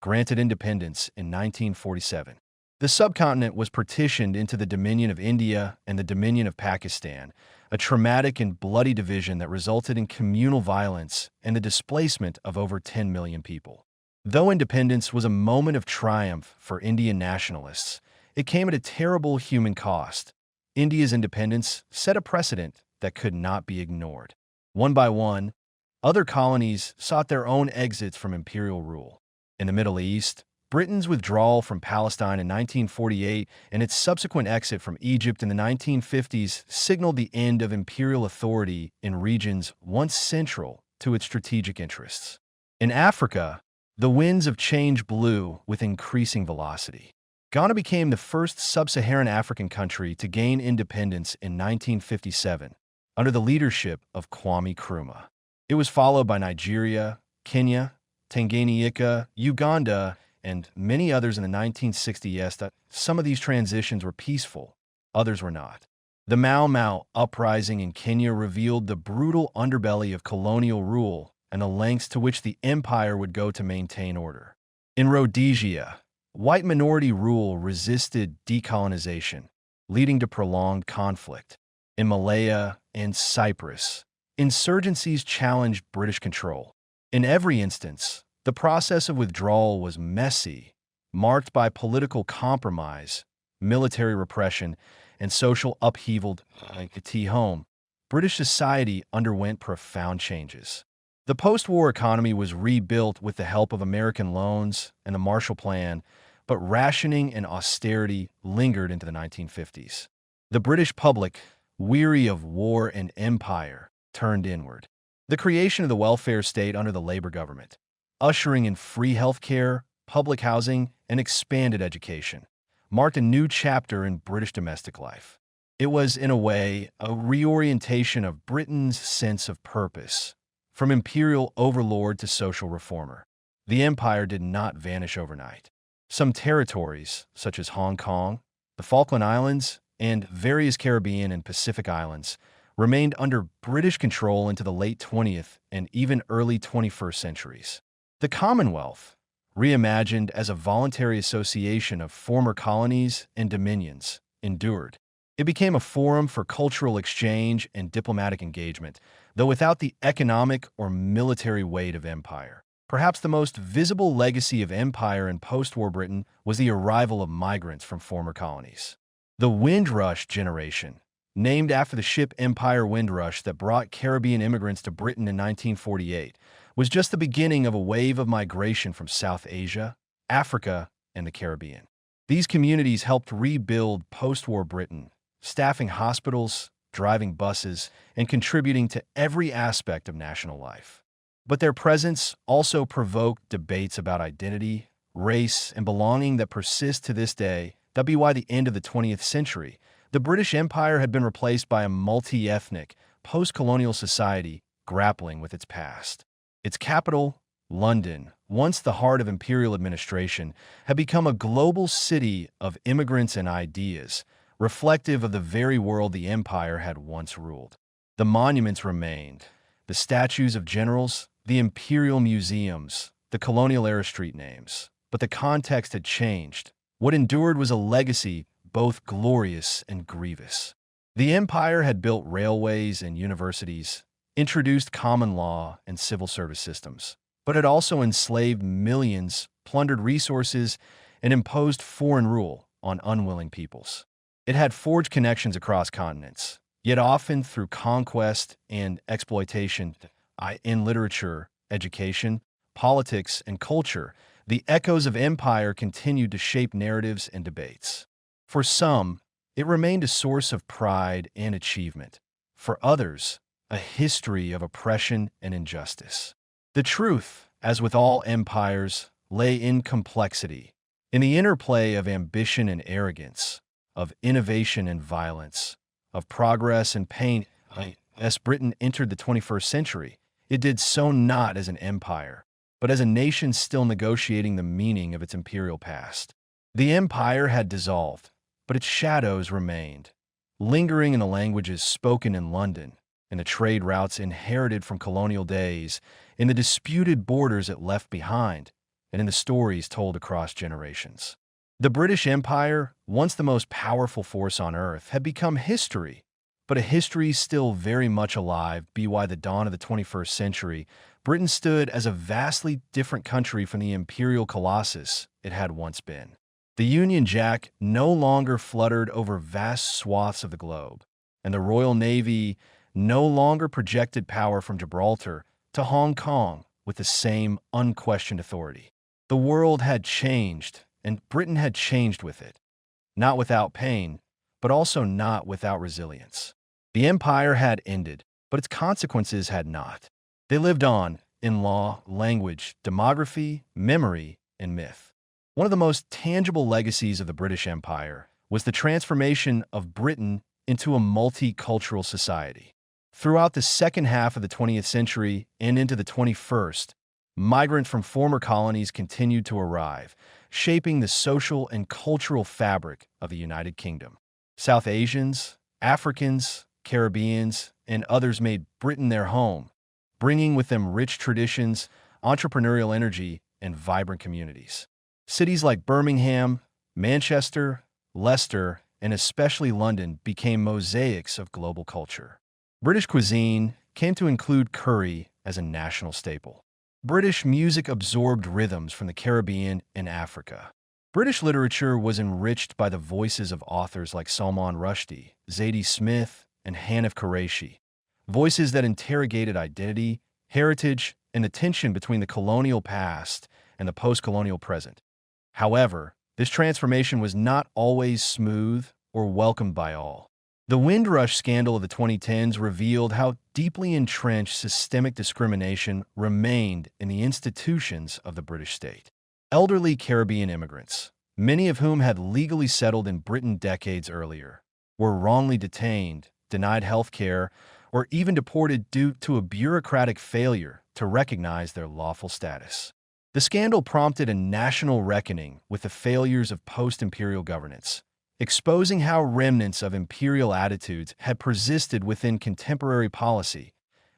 granted independence in 1947. The subcontinent was partitioned into the Dominion of India and the Dominion of Pakistan, a traumatic and bloody division that resulted in communal violence and the displacement of over 10 million people. Though independence was a moment of triumph for Indian nationalists, it came at a terrible human cost. India's independence set a precedent that could not be ignored. One by one, other colonies sought their own exits from imperial rule. In the Middle East, Britain's withdrawal from Palestine in 1948 and its subsequent exit from Egypt in the 1950s signaled the end of imperial authority in regions once central to its strategic interests. In Africa, the winds of change blew with increasing velocity. Ghana became the first sub-Saharan African country to gain independence in 1957 under the leadership of Kwame Nkrumah. It was followed by Nigeria, Kenya, Tanganyika, Uganda, and many others in the 1960s. Some of these transitions were peaceful, others were not. The Mau Mau uprising in Kenya revealed the brutal underbelly of colonial rule and the lengths to which the empire would go to maintain order. In Rhodesia, white minority rule resisted decolonization, leading to prolonged conflict. In Malaya and Cyprus, insurgencies challenged British control. In every instance, the process of withdrawal was messy, marked by political compromise, military repression, and social upheaval. At home, British society underwent profound changes. The post-war economy was rebuilt with the help of American loans and the Marshall Plan, but rationing and austerity lingered into the 1950s. The British public, weary of war and empire, turned inward. The creation of the welfare state under the Labour government, ushering in free healthcare, public housing, and expanded education, marked a new chapter in British domestic life. It was, in a way, a reorientation of Britain's sense of purpose, from imperial overlord to social reformer. The empire did not vanish overnight. Some territories, such as Hong Kong, the Falkland Islands, and various Caribbean and Pacific islands, remained under British control into the late 20th and even early 21st centuries. The Commonwealth, reimagined as a voluntary association of former colonies and dominions, endured. It became a forum for cultural exchange and diplomatic engagement, though without the economic or military weight of empire. Perhaps the most visible legacy of empire in post-war Britain was the arrival of migrants from former colonies. The Windrush generation, named after the ship Empire Windrush that brought Caribbean immigrants to Britain in 1948, was just the beginning of a wave of migration from South Asia, Africa, and the Caribbean. These communities helped rebuild post-war Britain, staffing hospitals, driving buses, and contributing to every aspect of national life. But their presence also provoked debates about identity, race, and belonging that persist to this day. That'd be why the end of the 20th century, the British Empire had been replaced by a multi-ethnic, post-colonial society grappling with its past. Its capital, London, once the heart of imperial administration, had become a global city of immigrants and ideas, reflective of the very world the empire had once ruled. The monuments remained, the statues of generals, the imperial museums, the colonial-era street names. But the context had changed. What endured was a legacy both glorious and grievous. The empire had built railways and universities, introduced common law and civil service systems, but had also enslaved millions, plundered resources, and imposed foreign rule on unwilling peoples. It had forged connections across continents, yet often through conquest and exploitation. In literature, education, politics, and culture, the echoes of empire continued to shape narratives and debates. For some, it remained a source of pride and achievement. For others, a history of oppression and injustice. The truth, as with all empires, lay in complexity, in the interplay of ambition and arrogance, of innovation and violence, of progress and pain. As Britain entered the 21st century, it did so not as an empire, but as a nation still negotiating the meaning of its imperial past. The empire had dissolved, but its shadows remained, lingering in the languages spoken in London, in the trade routes inherited from colonial days, in the disputed borders it left behind, and in the stories told across generations. The British Empire, once the most powerful force on earth, had become history, but a history still very much alive. By the dawn of the 21st century, Britain stood as a vastly different country from the imperial colossus it had once been. The Union Jack no longer fluttered over vast swaths of the globe, and the Royal Navy no longer projected power from Gibraltar to Hong Kong with the same unquestioned authority. The world had changed, and Britain had changed with it. Not without pain, but also not without resilience. The empire had ended, but its consequences had not. They lived on in law, language, demography, memory, and myth. One of the most tangible legacies of the British Empire was the transformation of Britain into a multicultural society. Throughout the second half of the 20th century and into the 21st, migrants from former colonies continued to arrive, shaping the social and cultural fabric of the United Kingdom. South Asians, Africans, Caribbeans, and others made Britain their home, bringing with them rich traditions, entrepreneurial energy, and vibrant communities. Cities like Birmingham, Manchester, Leicester, and especially London became mosaics of global culture. British cuisine came to include curry as a national staple. British music absorbed rhythms from the Caribbean and Africa. British literature was enriched by the voices of authors like Salman Rushdie, Zadie Smith, and Hanif Qureshi, voices that interrogated identity, heritage, and the tension between the colonial past and the post-colonial present. However, This transformation was not always smooth or welcomed by all. The Windrush scandal of the 2010s revealed how deeply entrenched systemic discrimination remained in the institutions of the British state. Elderly Caribbean immigrants, many of whom had legally settled in Britain decades earlier, were wrongly detained, denied health care, or even deported due to a bureaucratic failure to recognize their lawful status. The scandal prompted a national reckoning with the failures of post-imperial governance, exposing how remnants of imperial attitudes had persisted within contemporary policy.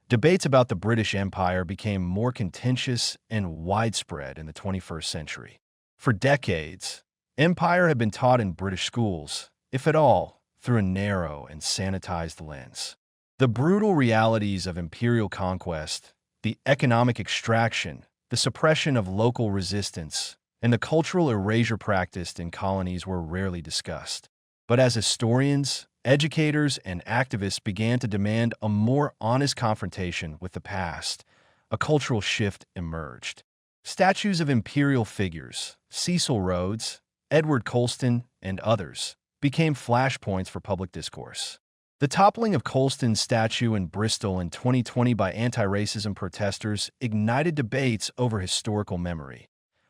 Debates about the British Empire became more contentious and widespread in the 21st century. For decades, empire had been taught in British schools, if at all, through a narrow and sanitized lens. The brutal realities of imperial conquest, the economic extraction, the suppression of local resistance, and the cultural erasure practiced in colonies were rarely discussed. But as historians, educators, and activists began to demand a more honest confrontation with the past, a cultural shift emerged. Statues of imperial figures, Cecil Rhodes, Edward Colston, and others, became flashpoints for public discourse. The toppling of Colston's statue in Bristol in 2020 by anti-racism protesters ignited debates over historical memory.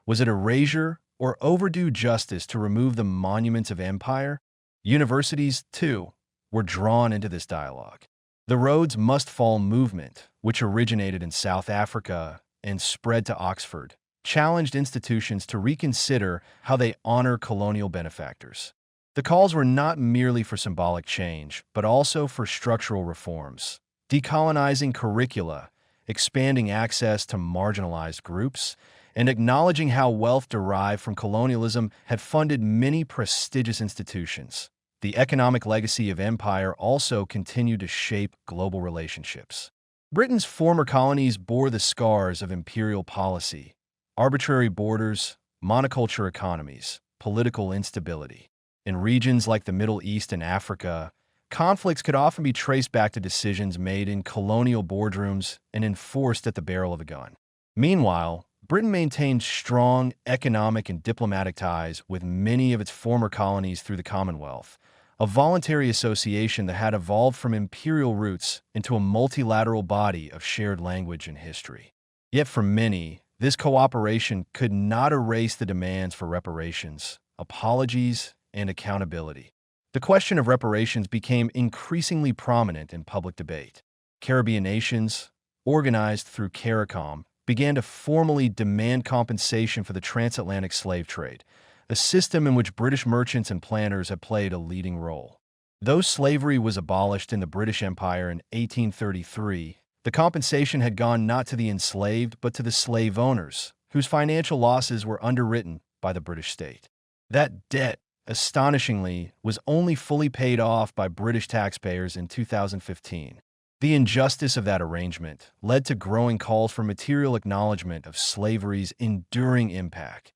Was it erasure or overdue justice to remove the monuments of empire? Universities, too, were drawn into this dialogue. The Rhodes Must Fall movement, which originated in South Africa and spread to Oxford, challenged institutions to reconsider how they honor colonial benefactors. The calls were not merely for symbolic change, but also for structural reforms, decolonizing curricula, expanding access to marginalized groups, and acknowledging how wealth derived from colonialism had funded many prestigious institutions. The economic legacy of empire also continued to shape global relationships. Britain's former colonies bore the scars of imperial policy, arbitrary borders, monoculture economies, political instability. In regions like the Middle East and Africa, conflicts could often be traced back to decisions made in colonial boardrooms and enforced at the barrel of a gun. Meanwhile, Britain maintained strong economic and diplomatic ties with many of its former colonies through the Commonwealth, a voluntary association that had evolved from imperial roots into a multilateral body of shared language and history. Yet for many, this cooperation could not erase the demands for reparations, apologies, and accountability. The question of reparations became increasingly prominent in public debate. Caribbean nations, organized through CARICOM, began to formally demand compensation for the transatlantic slave trade, a system in which British merchants and planters had played a leading role. Though slavery was abolished in the British Empire in 1833, the compensation had gone not to the enslaved but to the slave owners, whose financial losses were underwritten by the British state. That debt, astonishingly, was only fully paid off by British taxpayers in 2015. The injustice of that arrangement led to growing calls for material acknowledgement of slavery's enduring impact.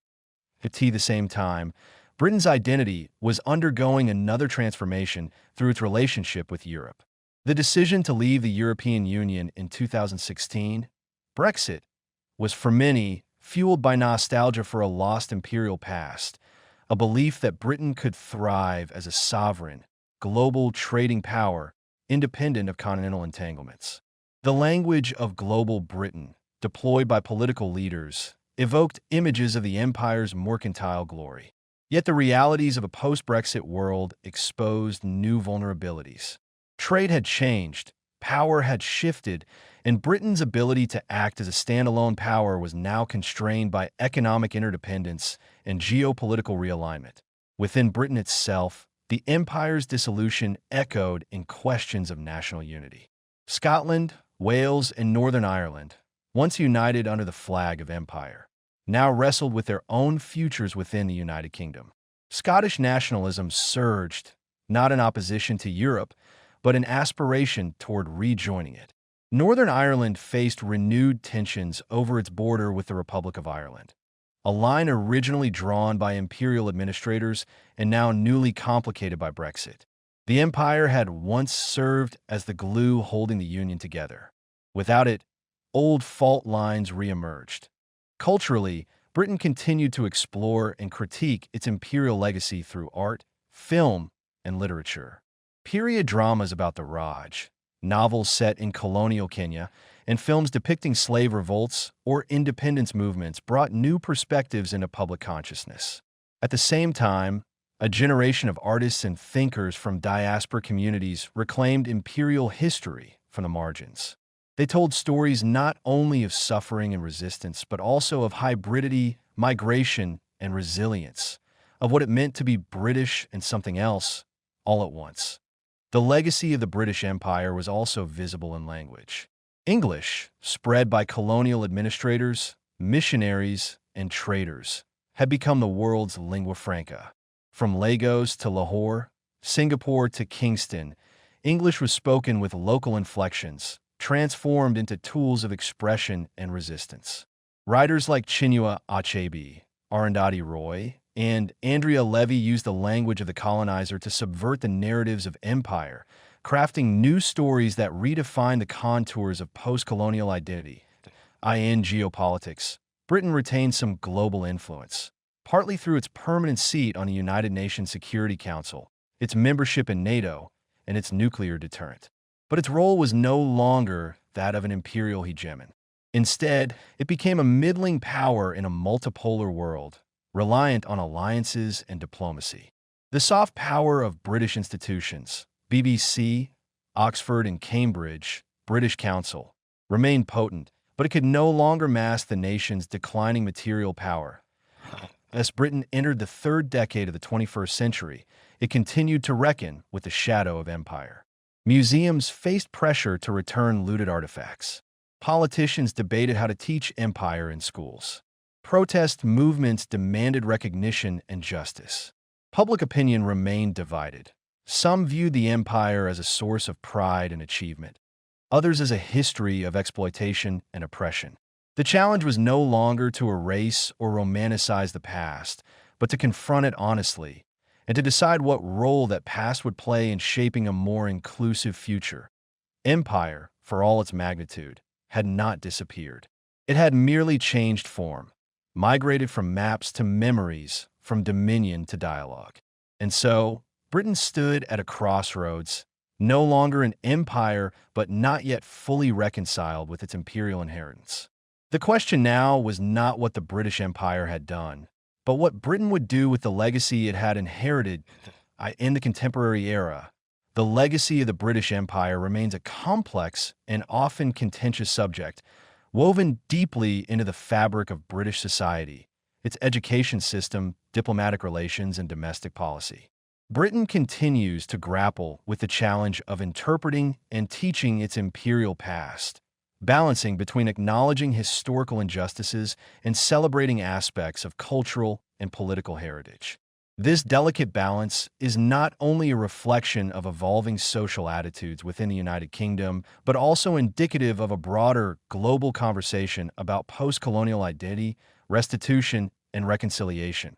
At the same time, Britain's identity was undergoing another transformation through its relationship with Europe. The decision to leave the European Union in 2016, Brexit, was for many fueled by nostalgia for a lost imperial past, a belief that Britain could thrive as a sovereign, global trading power independent of continental entanglements. The language of global Britain, deployed by political leaders, evoked images of the empire's mercantile glory. Yet the realities of a post-Brexit world exposed new vulnerabilities. Trade had changed, power had shifted, and Britain's ability to act as a standalone power was now constrained by economic interdependence and geopolitical realignment. Within Britain itself, the empire's dissolution echoed in questions of national unity. Scotland, Wales, and Northern Ireland, once united under the flag of empire, now wrestled with their own futures within the United Kingdom. Scottish nationalism surged, not in opposition to Europe, but in aspiration toward rejoining it. Northern Ireland faced renewed tensions over its border with the Republic of Ireland, a line originally drawn by imperial administrators and now newly complicated by Brexit. The empire had once served as the glue holding the union together. Without it, old fault lines reemerged. Culturally, Britain continued to explore and critique its imperial legacy through art, film, and literature. Period dramas about the Raj, novels set in colonial Kenya, and films depicting slave revolts or independence movements brought new perspectives into public consciousness. At the same time, a generation of artists and thinkers from diaspora communities reclaimed imperial history from the margins. They told stories not only of suffering and resistance, but also of hybridity, migration, and resilience, of what it meant to be British and something else all at once. The legacy of the British Empire was also visible in language. English, spread by colonial administrators, missionaries, and traders, had become the world's lingua franca. From Lagos to Lahore, Singapore to Kingston, English was spoken with local inflections, transformed into tools of expression and resistance. Writers like Chinua Achebe, Arundhati Roy, and Andrea Levy used the language of the colonizer to subvert the narratives of empire, crafting new stories that redefine the contours of post-colonial identity. In geopolitics, Britain retained some global influence, partly through its permanent seat on the United Nations Security Council, its membership in NATO, and its nuclear deterrent. But its role was no longer that of an imperial hegemon. Instead, it became a middling power in a multipolar world, reliant on alliances and diplomacy. The soft power of British institutions, BBC, Oxford and Cambridge, British Council, remained potent, but it could no longer mask the nation's declining material power. As Britain entered the third decade of the 21st century, it continued to reckon with the shadow of empire. Museums faced pressure to return looted artifacts. Politicians debated how to teach empire in schools. Protest movements demanded recognition and justice. Public opinion remained divided. Some viewed the empire as a source of pride and achievement, others as a history of exploitation and oppression. The challenge was no longer to erase or romanticize the past, but to confront it honestly and to decide what role that past would play in shaping a more inclusive future. Empire, for all its magnitude, had not disappeared. It had merely changed form, migrated from maps to memories, from dominion to dialogue. And so, Britain stood at a crossroads, no longer an empire, but not yet fully reconciled with its imperial inheritance. The question now was not what the British Empire had done, but what Britain would do with the legacy it had inherited in the contemporary era. The legacy of the British Empire remains a complex and often contentious subject, woven deeply into the fabric of British society, its education system, diplomatic relations, and domestic policy. Britain continues to grapple with the challenge of interpreting and teaching its imperial past, balancing between acknowledging historical injustices and celebrating aspects of cultural and political heritage. This delicate balance is not only a reflection of evolving social attitudes within the United Kingdom, but also indicative of a broader global conversation about post-colonial identity, restitution, and reconciliation.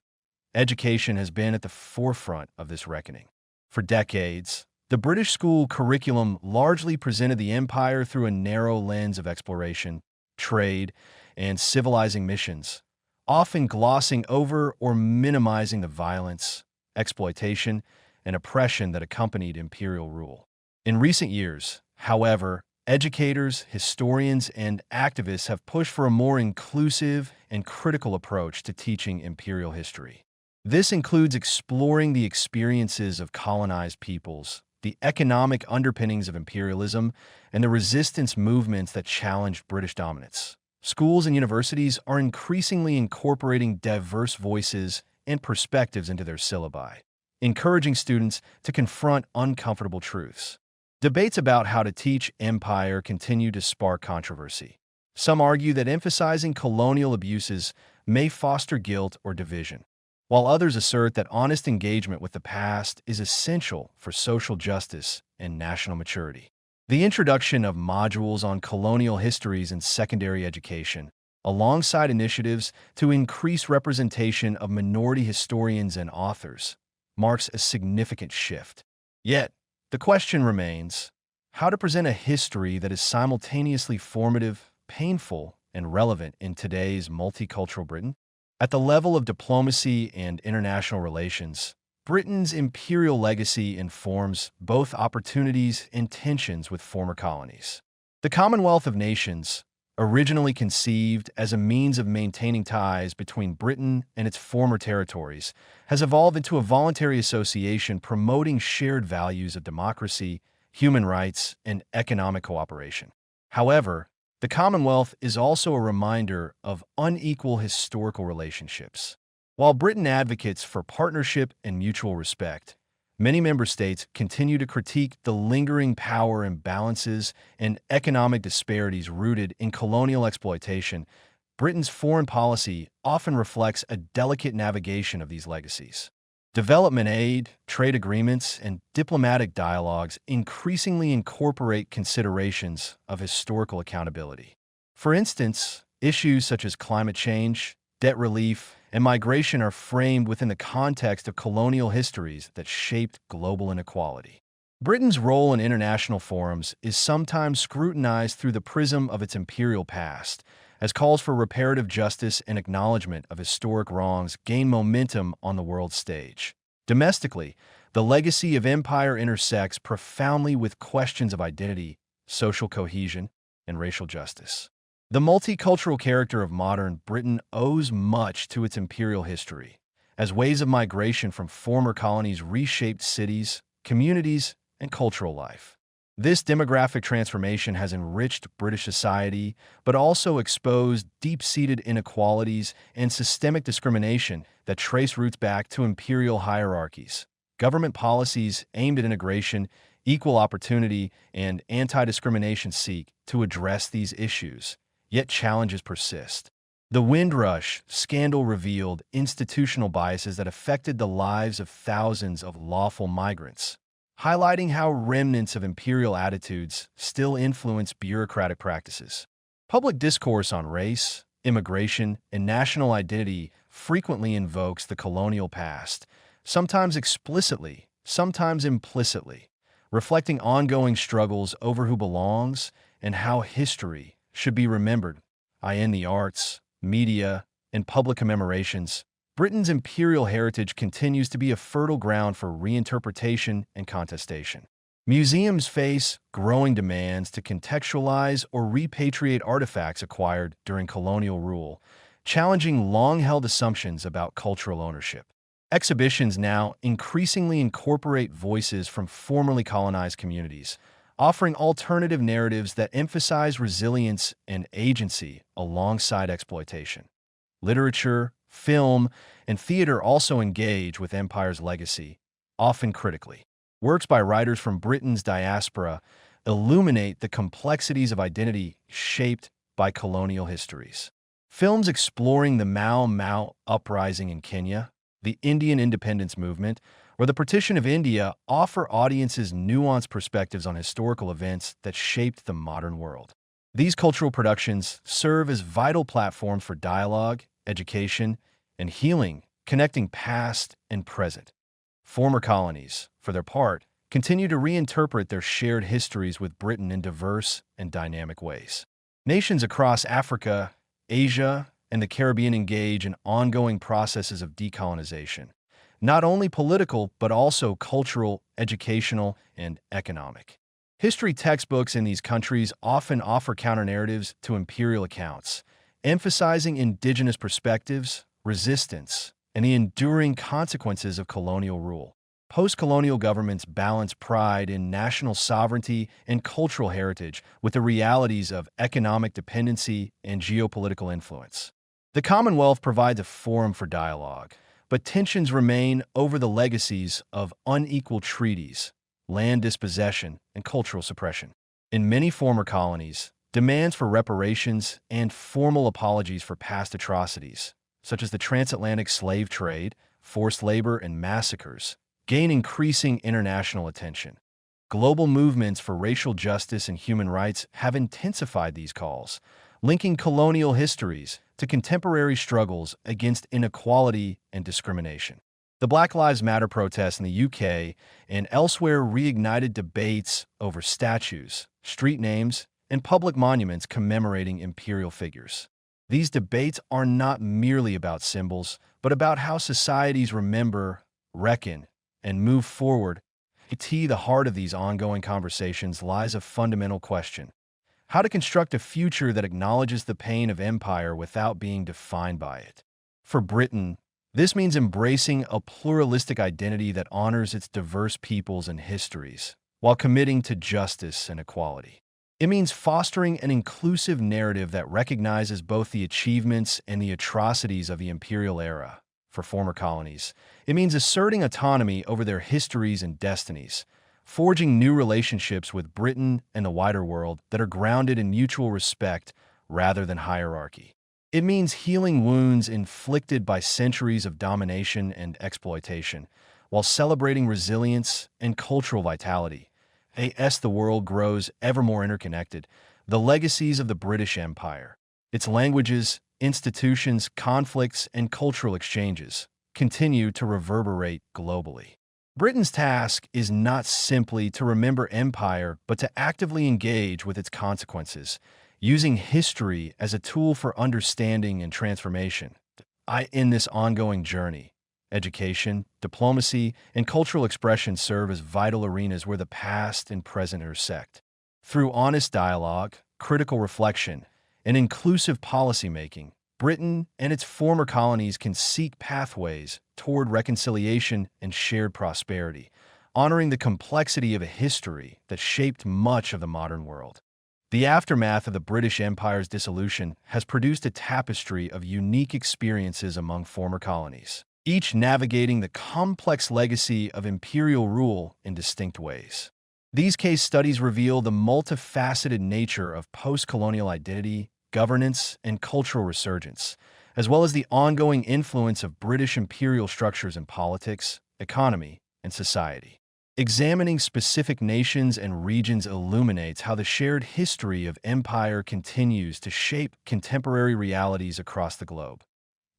Education has been at the forefront of this reckoning. For decades, the British school curriculum largely presented the empire through a narrow lens of exploration, trade, and civilizing missions, often glossing over or minimizing the violence, exploitation, and oppression that accompanied imperial rule. In recent years, however, educators, historians, and activists have pushed for a more inclusive and critical approach to teaching imperial history. This includes exploring the experiences of colonized peoples, the economic underpinnings of imperialism, and the resistance movements that challenged British dominance. Schools and universities are increasingly incorporating diverse voices and perspectives into their syllabi, encouraging students to confront uncomfortable truths. Debates about how to teach empire continue to spark controversy. Some argue that emphasizing colonial abuses may foster guilt or division, while others assert that honest engagement with the past is essential for social justice and national maturity. The introduction of modules on colonial histories in secondary education, alongside initiatives to increase representation of minority historians and authors, marks a significant shift. Yet, the question remains, how to present a history that is simultaneously formative, painful, and relevant in today's multicultural Britain? At the level of diplomacy and international relations, Britain's imperial legacy informs both opportunities and tensions with former colonies. The Commonwealth of Nations, originally conceived as a means of maintaining ties between Britain and its former territories, has evolved into a voluntary association promoting shared values of democracy, human rights, and economic cooperation. However, the Commonwealth is also a reminder of unequal historical relationships. While Britain advocates for partnership and mutual respect, many member states continue to critique the lingering power imbalances and economic disparities rooted in colonial exploitation. Britain's foreign policy often reflects a delicate navigation of these legacies. Development aid, trade agreements, and diplomatic dialogues increasingly incorporate considerations of historical accountability. For instance, issues such as climate change, debt relief, and migration are framed within the context of colonial histories that shaped global inequality. Britain's role in international forums is sometimes scrutinized through the prism of its imperial past, as calls for reparative justice and acknowledgement of historic wrongs gain momentum on the world stage. Domestically, the legacy of empire intersects profoundly with questions of identity, social cohesion, and racial justice. The multicultural character of modern Britain owes much to its imperial history, as waves of migration from former colonies reshaped cities, communities, and cultural life. This demographic transformation has enriched British society, but also exposed deep-seated inequalities and systemic discrimination that trace roots back to imperial hierarchies. Government policies aimed at integration, equal opportunity, and anti-discrimination seek to address these issues, yet challenges persist. The Windrush scandal revealed institutional biases that affected the lives of thousands of lawful migrants, highlighting how remnants of imperial attitudes still influence bureaucratic practices. Public discourse on race, immigration, and national identity frequently invokes the colonial past, sometimes explicitly, sometimes implicitly, reflecting ongoing struggles over who belongs and how history should be remembered. In the arts, media, and public commemorations, Britain's imperial heritage continues to be a fertile ground for reinterpretation and contestation. Museums face growing demands to contextualize or repatriate artifacts acquired during colonial rule, challenging long-held assumptions about cultural ownership. Exhibitions now increasingly incorporate voices from formerly colonized communities, offering alternative narratives that emphasize resilience and agency alongside exploitation. Literature, film, and theater also engage with empire's legacy, often critically. Works by writers from Britain's diaspora illuminate the complexities of identity shaped by colonial histories. Films exploring the Mau Mau uprising in Kenya, the Indian independence movement, or the partition of India offer audiences nuanced perspectives on historical events that shaped the modern world. These cultural productions serve as vital platforms for dialogue, education, and healing, connecting past and present. Former colonies, for their part, continue to reinterpret their shared histories with Britain in diverse and dynamic ways. Nations across Africa, Asia, and the Caribbean engage in ongoing processes of decolonization, not only political but also cultural, educational, and economic. History textbooks in these countries often offer counter-narratives to imperial accounts, emphasizing indigenous perspectives, resistance, and the enduring consequences of colonial rule. Post-colonial governments balance pride in national sovereignty and cultural heritage with the realities of economic dependency and geopolitical influence. The Commonwealth provides a forum for dialogue, but tensions remain over the legacies of unequal treaties, land dispossession, and cultural suppression. In many former colonies, demands for reparations and formal apologies for past atrocities, such as the transatlantic slave trade, forced labor, and massacres, gain increasing international attention. Global movements for racial justice and human rights have intensified these calls, linking colonial histories to contemporary struggles against inequality and discrimination. The Black Lives Matter protests in the UK and elsewhere reignited debates over statues, street names, and public monuments commemorating imperial figures. These debates are not merely about symbols, but about how societies remember, reckon, and move forward. At the heart of these ongoing conversations lies a fundamental question: how to construct a future that acknowledges the pain of empire without being defined by it. For Britain, this means embracing a pluralistic identity that honors its diverse peoples and histories, while committing to justice and equality. It means fostering an inclusive narrative that recognizes both the achievements and the atrocities of the imperial era. For former colonies, it means asserting autonomy over their histories and destinies, forging new relationships with Britain and the wider world that are grounded in mutual respect rather than hierarchy. It means healing wounds inflicted by centuries of domination and exploitation, while celebrating resilience and cultural vitality. As the world grows ever more interconnected, the legacies of the British Empire, its languages, institutions, conflicts, and cultural exchanges continue to reverberate globally. Britain's task is not simply to remember empire, but to actively engage with its consequences, using history as a tool for understanding and transformation. In this ongoing journey, education, diplomacy, and cultural expression serve as vital arenas where the past and present intersect. Through honest dialogue, critical reflection, and inclusive policymaking, Britain and its former colonies can seek pathways toward reconciliation and shared prosperity, honoring the complexity of a history that shaped much of the modern world. The aftermath of the British Empire's dissolution has produced a tapestry of unique experiences among former colonies, each navigating the complex legacy of imperial rule in distinct ways. These case studies reveal the multifaceted nature of post-colonial identity, governance, and cultural resurgence, as well as the ongoing influence of British imperial structures in politics, economy, and society. Examining specific nations and regions illuminates how the shared history of empire continues to shape contemporary realities across the globe.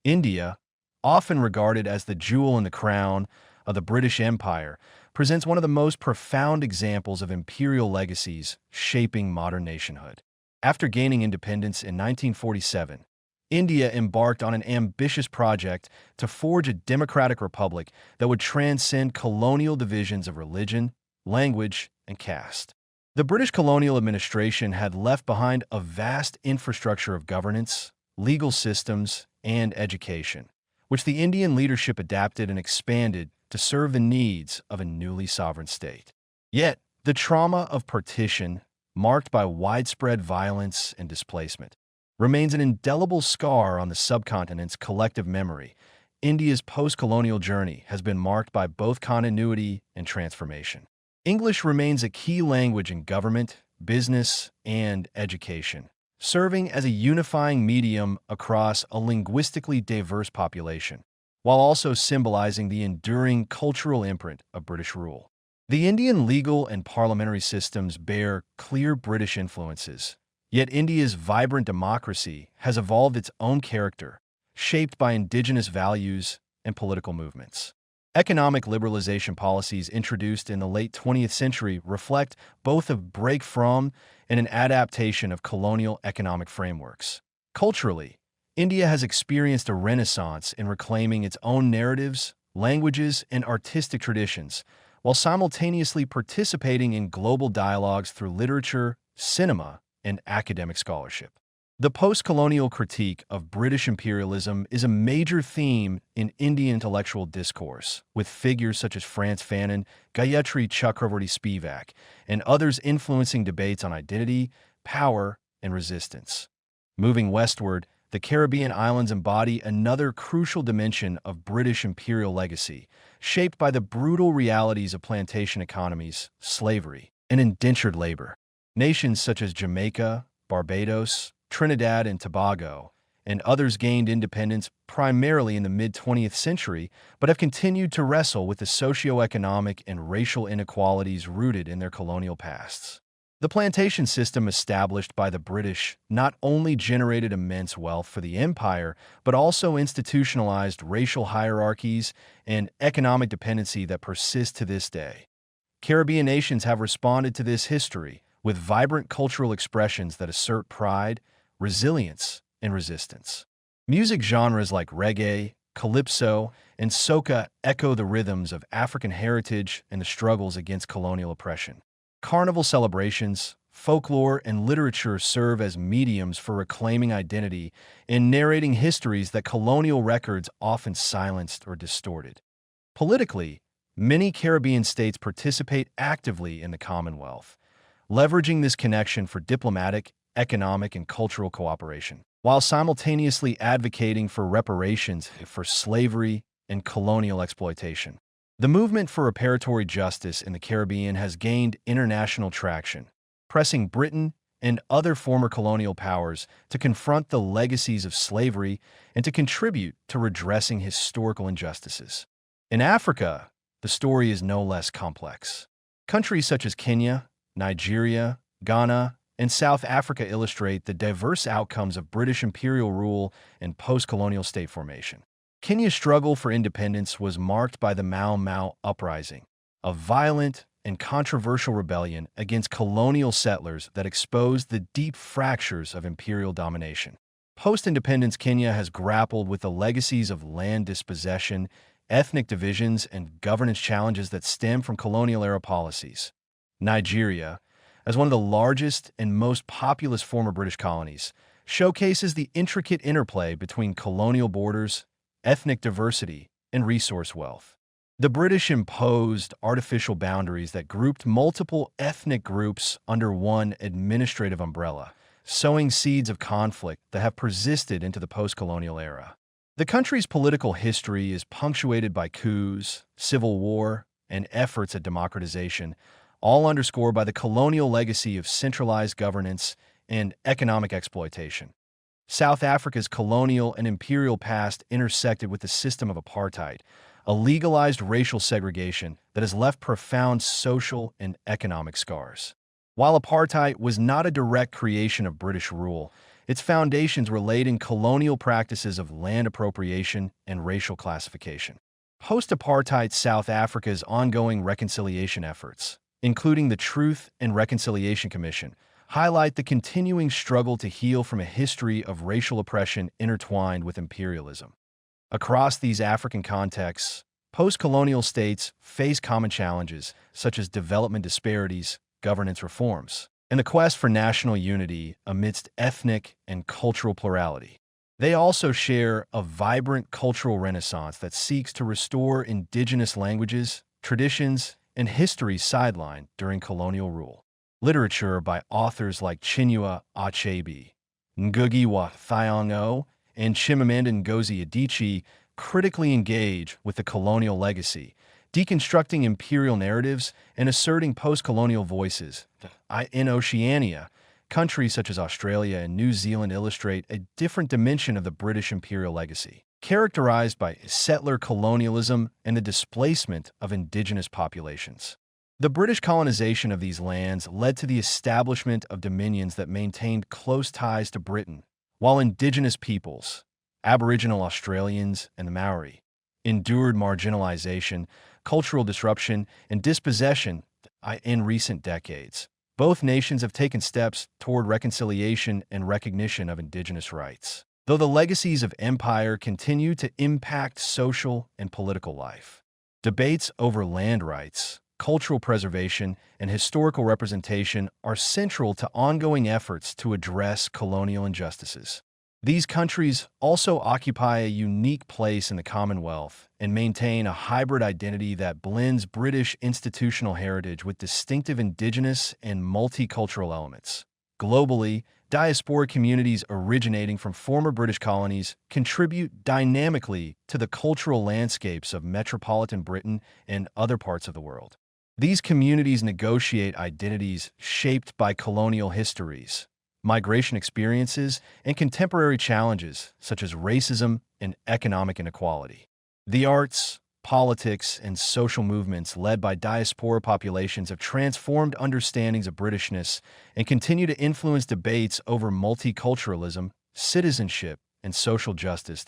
India, often regarded as the jewel in the crown of the British Empire, presents one of the most profound examples of imperial legacies shaping modern nationhood. After gaining independence in 1947, India embarked on an ambitious project to forge a democratic republic that would transcend colonial divisions of religion, language, and caste. The British colonial administration had left behind a vast infrastructure of governance, legal systems, and education, which the Indian leadership adapted and expanded to serve the needs of a newly sovereign state. Yet, the trauma of partition, marked by widespread violence and displacement, remains an indelible scar on the subcontinent's collective memory. India's post-colonial journey has been marked by both continuity and transformation. English remains a key language in government, business, and education, serving as a unifying medium across a linguistically diverse population, while also symbolizing the enduring cultural imprint of British rule. The Indian legal and parliamentary systems bear clear British influences, yet India's vibrant democracy has evolved its own character, shaped by indigenous values and political movements. Economic liberalization policies introduced in the late 20th century reflect both a break from and an adaptation of colonial economic frameworks. Culturally, India has experienced a renaissance in reclaiming its own narratives, languages, and artistic traditions, while simultaneously participating in global dialogues through literature, cinema, and academic scholarship. The post-colonial critique of British imperialism is a major theme in Indian intellectual discourse, with figures such as Frantz Fanon, Gayatri Chakravorty Spivak, and others influencing debates on identity, power, and resistance. Moving westward, the Caribbean islands embody another crucial dimension of British imperial legacy, shaped by the brutal realities of plantation economies, slavery, and indentured labor. Nations such as Jamaica, Barbados, Trinidad and Tobago, and others gained independence primarily in the mid-20th century, but have continued to wrestle with the socioeconomic and racial inequalities rooted in their colonial pasts. The plantation system established by the British not only generated immense wealth for the empire, but also institutionalized racial hierarchies and economic dependency that persist to this day. Caribbean nations have responded to this history with vibrant cultural expressions that assert pride, resilience, and resistance. Music genres like reggae, calypso, and soca echo the rhythms of African heritage and the struggles against colonial oppression. Carnival celebrations, folklore, and literature serve as mediums for reclaiming identity and narrating histories that colonial records often silenced or distorted. Politically, many Caribbean states participate actively in the Commonwealth, leveraging this connection for diplomatic, economic, and cultural cooperation, while simultaneously advocating for reparations for slavery and colonial exploitation. The movement for reparatory justice in the Caribbean has gained international traction, pressing Britain and other former colonial powers to confront the legacies of slavery and to contribute to redressing historical injustices. In Africa, the story is no less complex. Countries such as Kenya, Nigeria, Ghana, and South Africa illustrate the diverse outcomes of British imperial rule and post-colonial state formation. Kenya's struggle for independence was marked by the Mau Mau Uprising, a violent and controversial rebellion against colonial settlers that exposed the deep fractures of imperial domination. Post-independence Kenya has grappled with the legacies of land dispossession, ethnic divisions, and governance challenges that stem from colonial-era policies. Nigeria, as one of the largest and most populous former British colonies, showcases the intricate interplay between colonial borders, ethnic diversity, and resource wealth. The British imposed artificial boundaries that grouped multiple ethnic groups under one administrative umbrella, sowing seeds of conflict that have persisted into the post-colonial era. The country's political history is punctuated by coups, civil war, and efforts at democratization, all underscored by the colonial legacy of centralized governance and economic exploitation. South Africa's colonial and imperial past intersected with the system of apartheid, a legalized racial segregation that has left profound social and economic scars. While apartheid was not a direct creation of British rule, its foundations were laid in colonial practices of land appropriation and racial classification. Post-apartheid South Africa's ongoing reconciliation efforts, including the Truth and Reconciliation Commission, highlight the continuing struggle to heal from a history of racial oppression intertwined with imperialism. Across these African contexts, post-colonial states face common challenges such as development disparities, governance reforms, and the quest for national unity amidst ethnic and cultural plurality. They also share a vibrant cultural renaissance that seeks to restore indigenous languages, traditions, and history sidelined during colonial rule. Literature by authors like Chinua Achebe, Ngugi wa Thiong'o, and Chimamanda Ngozi Adichie critically engage with the colonial legacy, deconstructing imperial narratives and asserting post-colonial voices. In Oceania, countries such as Australia and New Zealand illustrate a different dimension of the British imperial legacy, characterized by settler colonialism and the displacement of indigenous populations. The British colonization of these lands led to the establishment of dominions that maintained close ties to Britain, while indigenous peoples, Aboriginal Australians and the Maori, endured marginalization, cultural disruption, and dispossession in recent decades. Both nations have taken steps toward reconciliation and recognition of indigenous rights, though the legacies of empire continue to impact social and political life. Debates over land rights, cultural preservation, and historical representation are central to ongoing efforts to address colonial injustices. These countries also occupy a unique place in the Commonwealth and maintain a hybrid identity that blends British institutional heritage with distinctive indigenous and multicultural elements. Globally, diasporic communities originating from former British colonies contribute dynamically to the cultural landscapes of metropolitan Britain and other parts of the world. These communities negotiate identities shaped by colonial histories, migration experiences, and contemporary challenges such as racism and economic inequality. The arts, politics, and social movements led by diaspora populations have transformed understandings of Britishness and continue to influence debates over multiculturalism, citizenship, and social justice.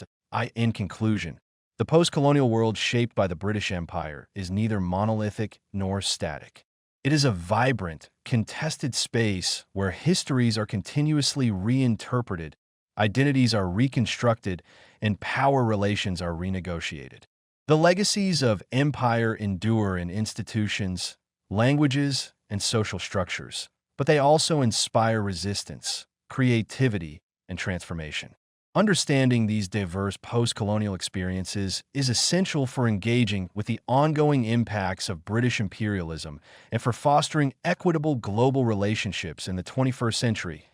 In conclusion, the post-colonial world shaped by the British Empire is neither monolithic nor static. It is a vibrant, contested space where histories are continuously reinterpreted, identities are reconstructed, and power relations are renegotiated. The legacies of empire endure in institutions, languages, and social structures, but they also inspire resistance, creativity, and transformation. Understanding these diverse post-colonial experiences is essential for engaging with the ongoing impacts of British imperialism and for fostering equitable global relationships in the 21st century.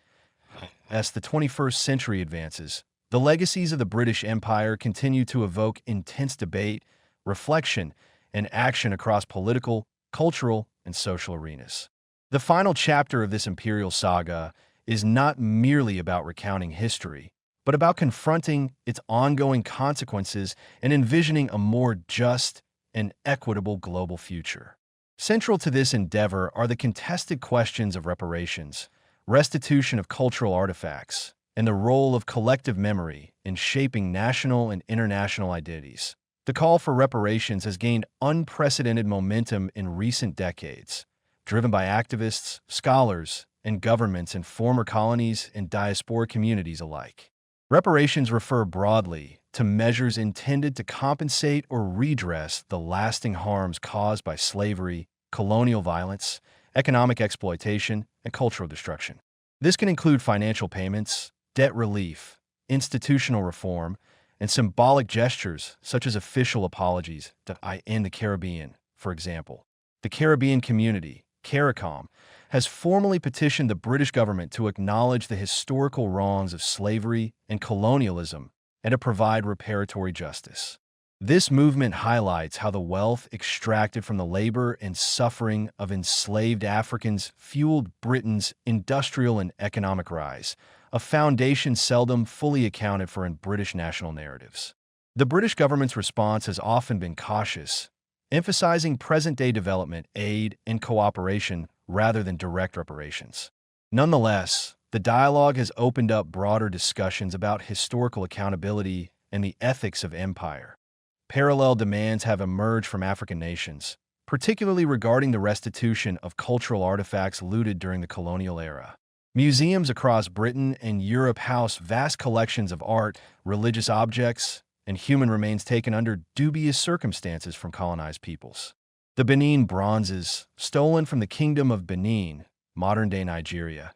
As the 21st century advances, the legacies of the British Empire continue to evoke intense debate, reflection, and action across political, cultural, and social arenas. The final chapter of this imperial saga is not merely about recounting history, but about confronting its ongoing consequences and envisioning a more just and equitable global future. Central to this endeavor are the contested questions of reparations, restitution of cultural artifacts, and the role of collective memory in shaping national and international identities. The call for reparations has gained unprecedented momentum in recent decades, driven by activists, scholars, and governments in former colonies and diaspora communities alike. Reparations refer broadly to measures intended to compensate or redress the lasting harms caused by slavery, colonial violence, economic exploitation, and cultural destruction. This can include financial payments, debt relief, institutional reform, and symbolic gestures such as official apologies in the Caribbean, for example. The Caribbean community, CARICOM, has formally petitioned the British government to acknowledge the historical wrongs of slavery and colonialism and to provide reparatory justice. This movement highlights how the wealth extracted from the labor and suffering of enslaved Africans fueled Britain's industrial and economic rise, a foundation seldom fully accounted for in British national narratives. The British government's response has often been cautious, emphasizing present-day development aid and cooperation rather than direct reparations. Nonetheless, the dialogue has opened up broader discussions about historical accountability and the ethics of empire. Parallel demands have emerged from African nations, particularly regarding the restitution of cultural artifacts looted during the colonial era. Museums across Britain and Europe house vast collections of art, religious objects, and human remains taken under dubious circumstances from colonized peoples. The Benin bronzes, stolen from the Kingdom of Benin, modern-day Nigeria,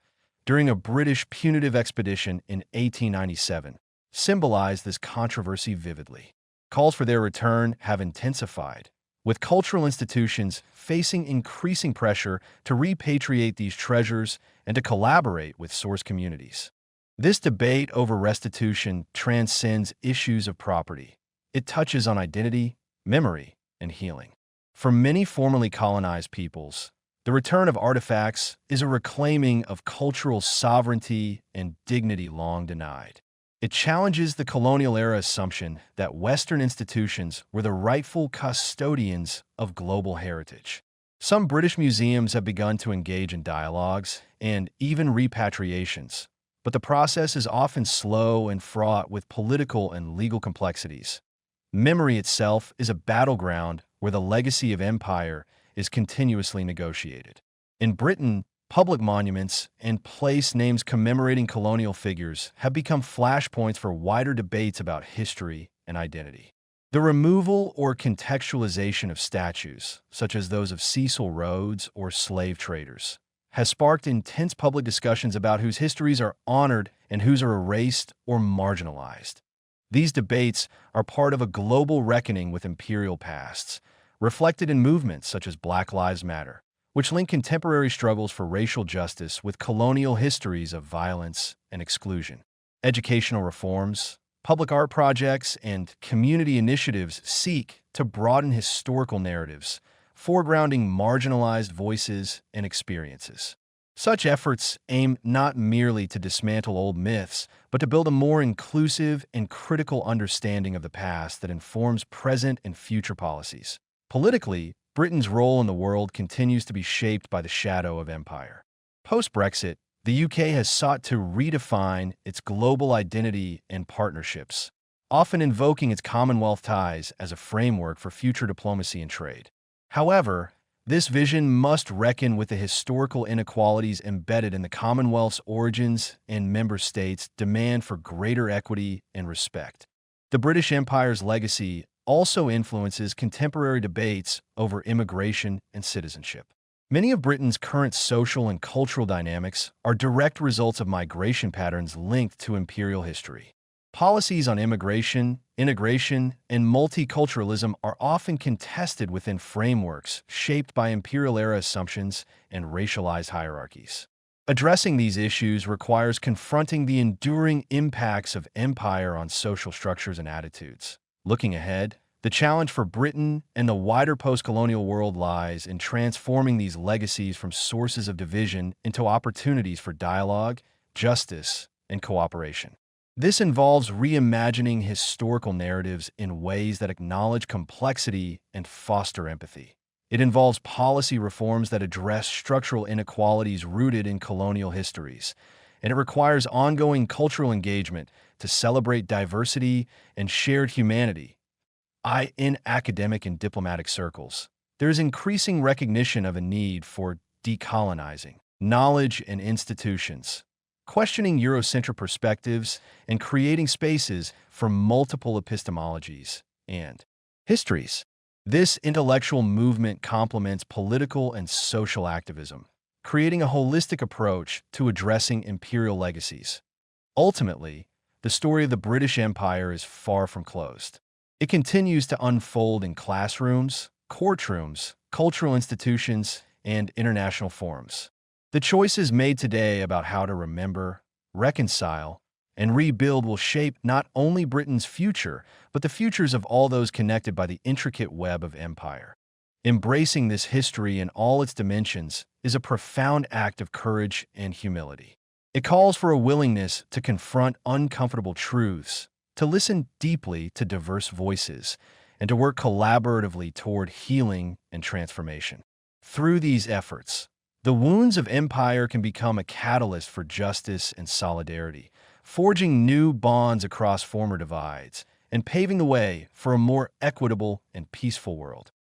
during a British punitive expedition in 1897, symbolize this controversy vividly. Calls for their return have intensified, with cultural institutions facing increasing pressure to repatriate these treasures and to collaborate with source communities. This debate over restitution transcends issues of property. It touches on identity, memory, and healing. For many formerly colonized peoples, the return of artifacts is a reclaiming of cultural sovereignty and dignity long denied. It challenges the colonial-era assumption that Western institutions were the rightful custodians of global heritage. Some British museums have begun to engage in dialogues and even repatriations, but the process is often slow and fraught with political and legal complexities. Memory itself is a battleground where the legacy of empire is continuously negotiated. In Britain, public monuments and place names commemorating colonial figures have become flashpoints for wider debates about history and identity. The removal or contextualization of statues, such as those of Cecil Rhodes or slave traders, has sparked intense public discussions about whose histories are honored and whose are erased or marginalized. These debates are part of a global reckoning with imperial pasts, reflected in movements such as Black Lives Matter, which link contemporary struggles for racial justice with colonial histories of violence and exclusion. Educational reforms, public art projects, and community initiatives seek to broaden historical narratives, foregrounding marginalized voices and experiences. Such efforts aim not merely to dismantle old myths, but to build a more inclusive and critical understanding of the past that informs present and future policies. Politically, Britain's role in the world continues to be shaped by the shadow of empire. Post-Brexit, the UK has sought to redefine its global identity and partnerships, often invoking its Commonwealth ties as a framework for future diplomacy and trade. However, This vision must reckon with the historical inequalities embedded in the Commonwealth's origins and member states' demand for greater equity and respect. The British Empire's legacy also influences contemporary debates over immigration and citizenship. Many of Britain's current social and cultural dynamics are direct results of migration patterns linked to imperial history. Policies on immigration, integration, and multiculturalism are often contested within frameworks shaped by imperial-era assumptions and racialized hierarchies. Addressing these issues requires confronting the enduring impacts of empire on social structures and attitudes. Looking ahead, the challenge for Britain and the wider post-colonial world lies in transforming these legacies from sources of division into opportunities for dialogue, justice, and cooperation. This involves reimagining historical narratives in ways that acknowledge complexity and foster empathy. It involves policy reforms that address structural inequalities rooted in colonial histories, and it requires ongoing cultural engagement to celebrate diversity and shared humanity. In academic and diplomatic circles, there is increasing recognition of a need for decolonizing knowledge and institutions, questioning Eurocentric perspectives, and creating spaces for multiple epistemologies and histories. This intellectual movement complements political and social activism, creating a holistic approach to addressing imperial legacies. Ultimately, the story of the British Empire is far from closed. It continues to unfold in classrooms, courtrooms, cultural institutions, and international forums. The choices made today about how to remember, reconcile, and rebuild will shape not only Britain's future, but the futures of all those connected by the intricate web of empire. Embracing this history in all its dimensions is a profound act of courage and humility. It calls for a willingness to confront uncomfortable truths, to listen deeply to diverse voices, and to work collaboratively toward healing and transformation. Through these efforts, the wounds of empire can become a catalyst for justice and solidarity, forging new bonds across former divides and paving the way for a more equitable and peaceful world.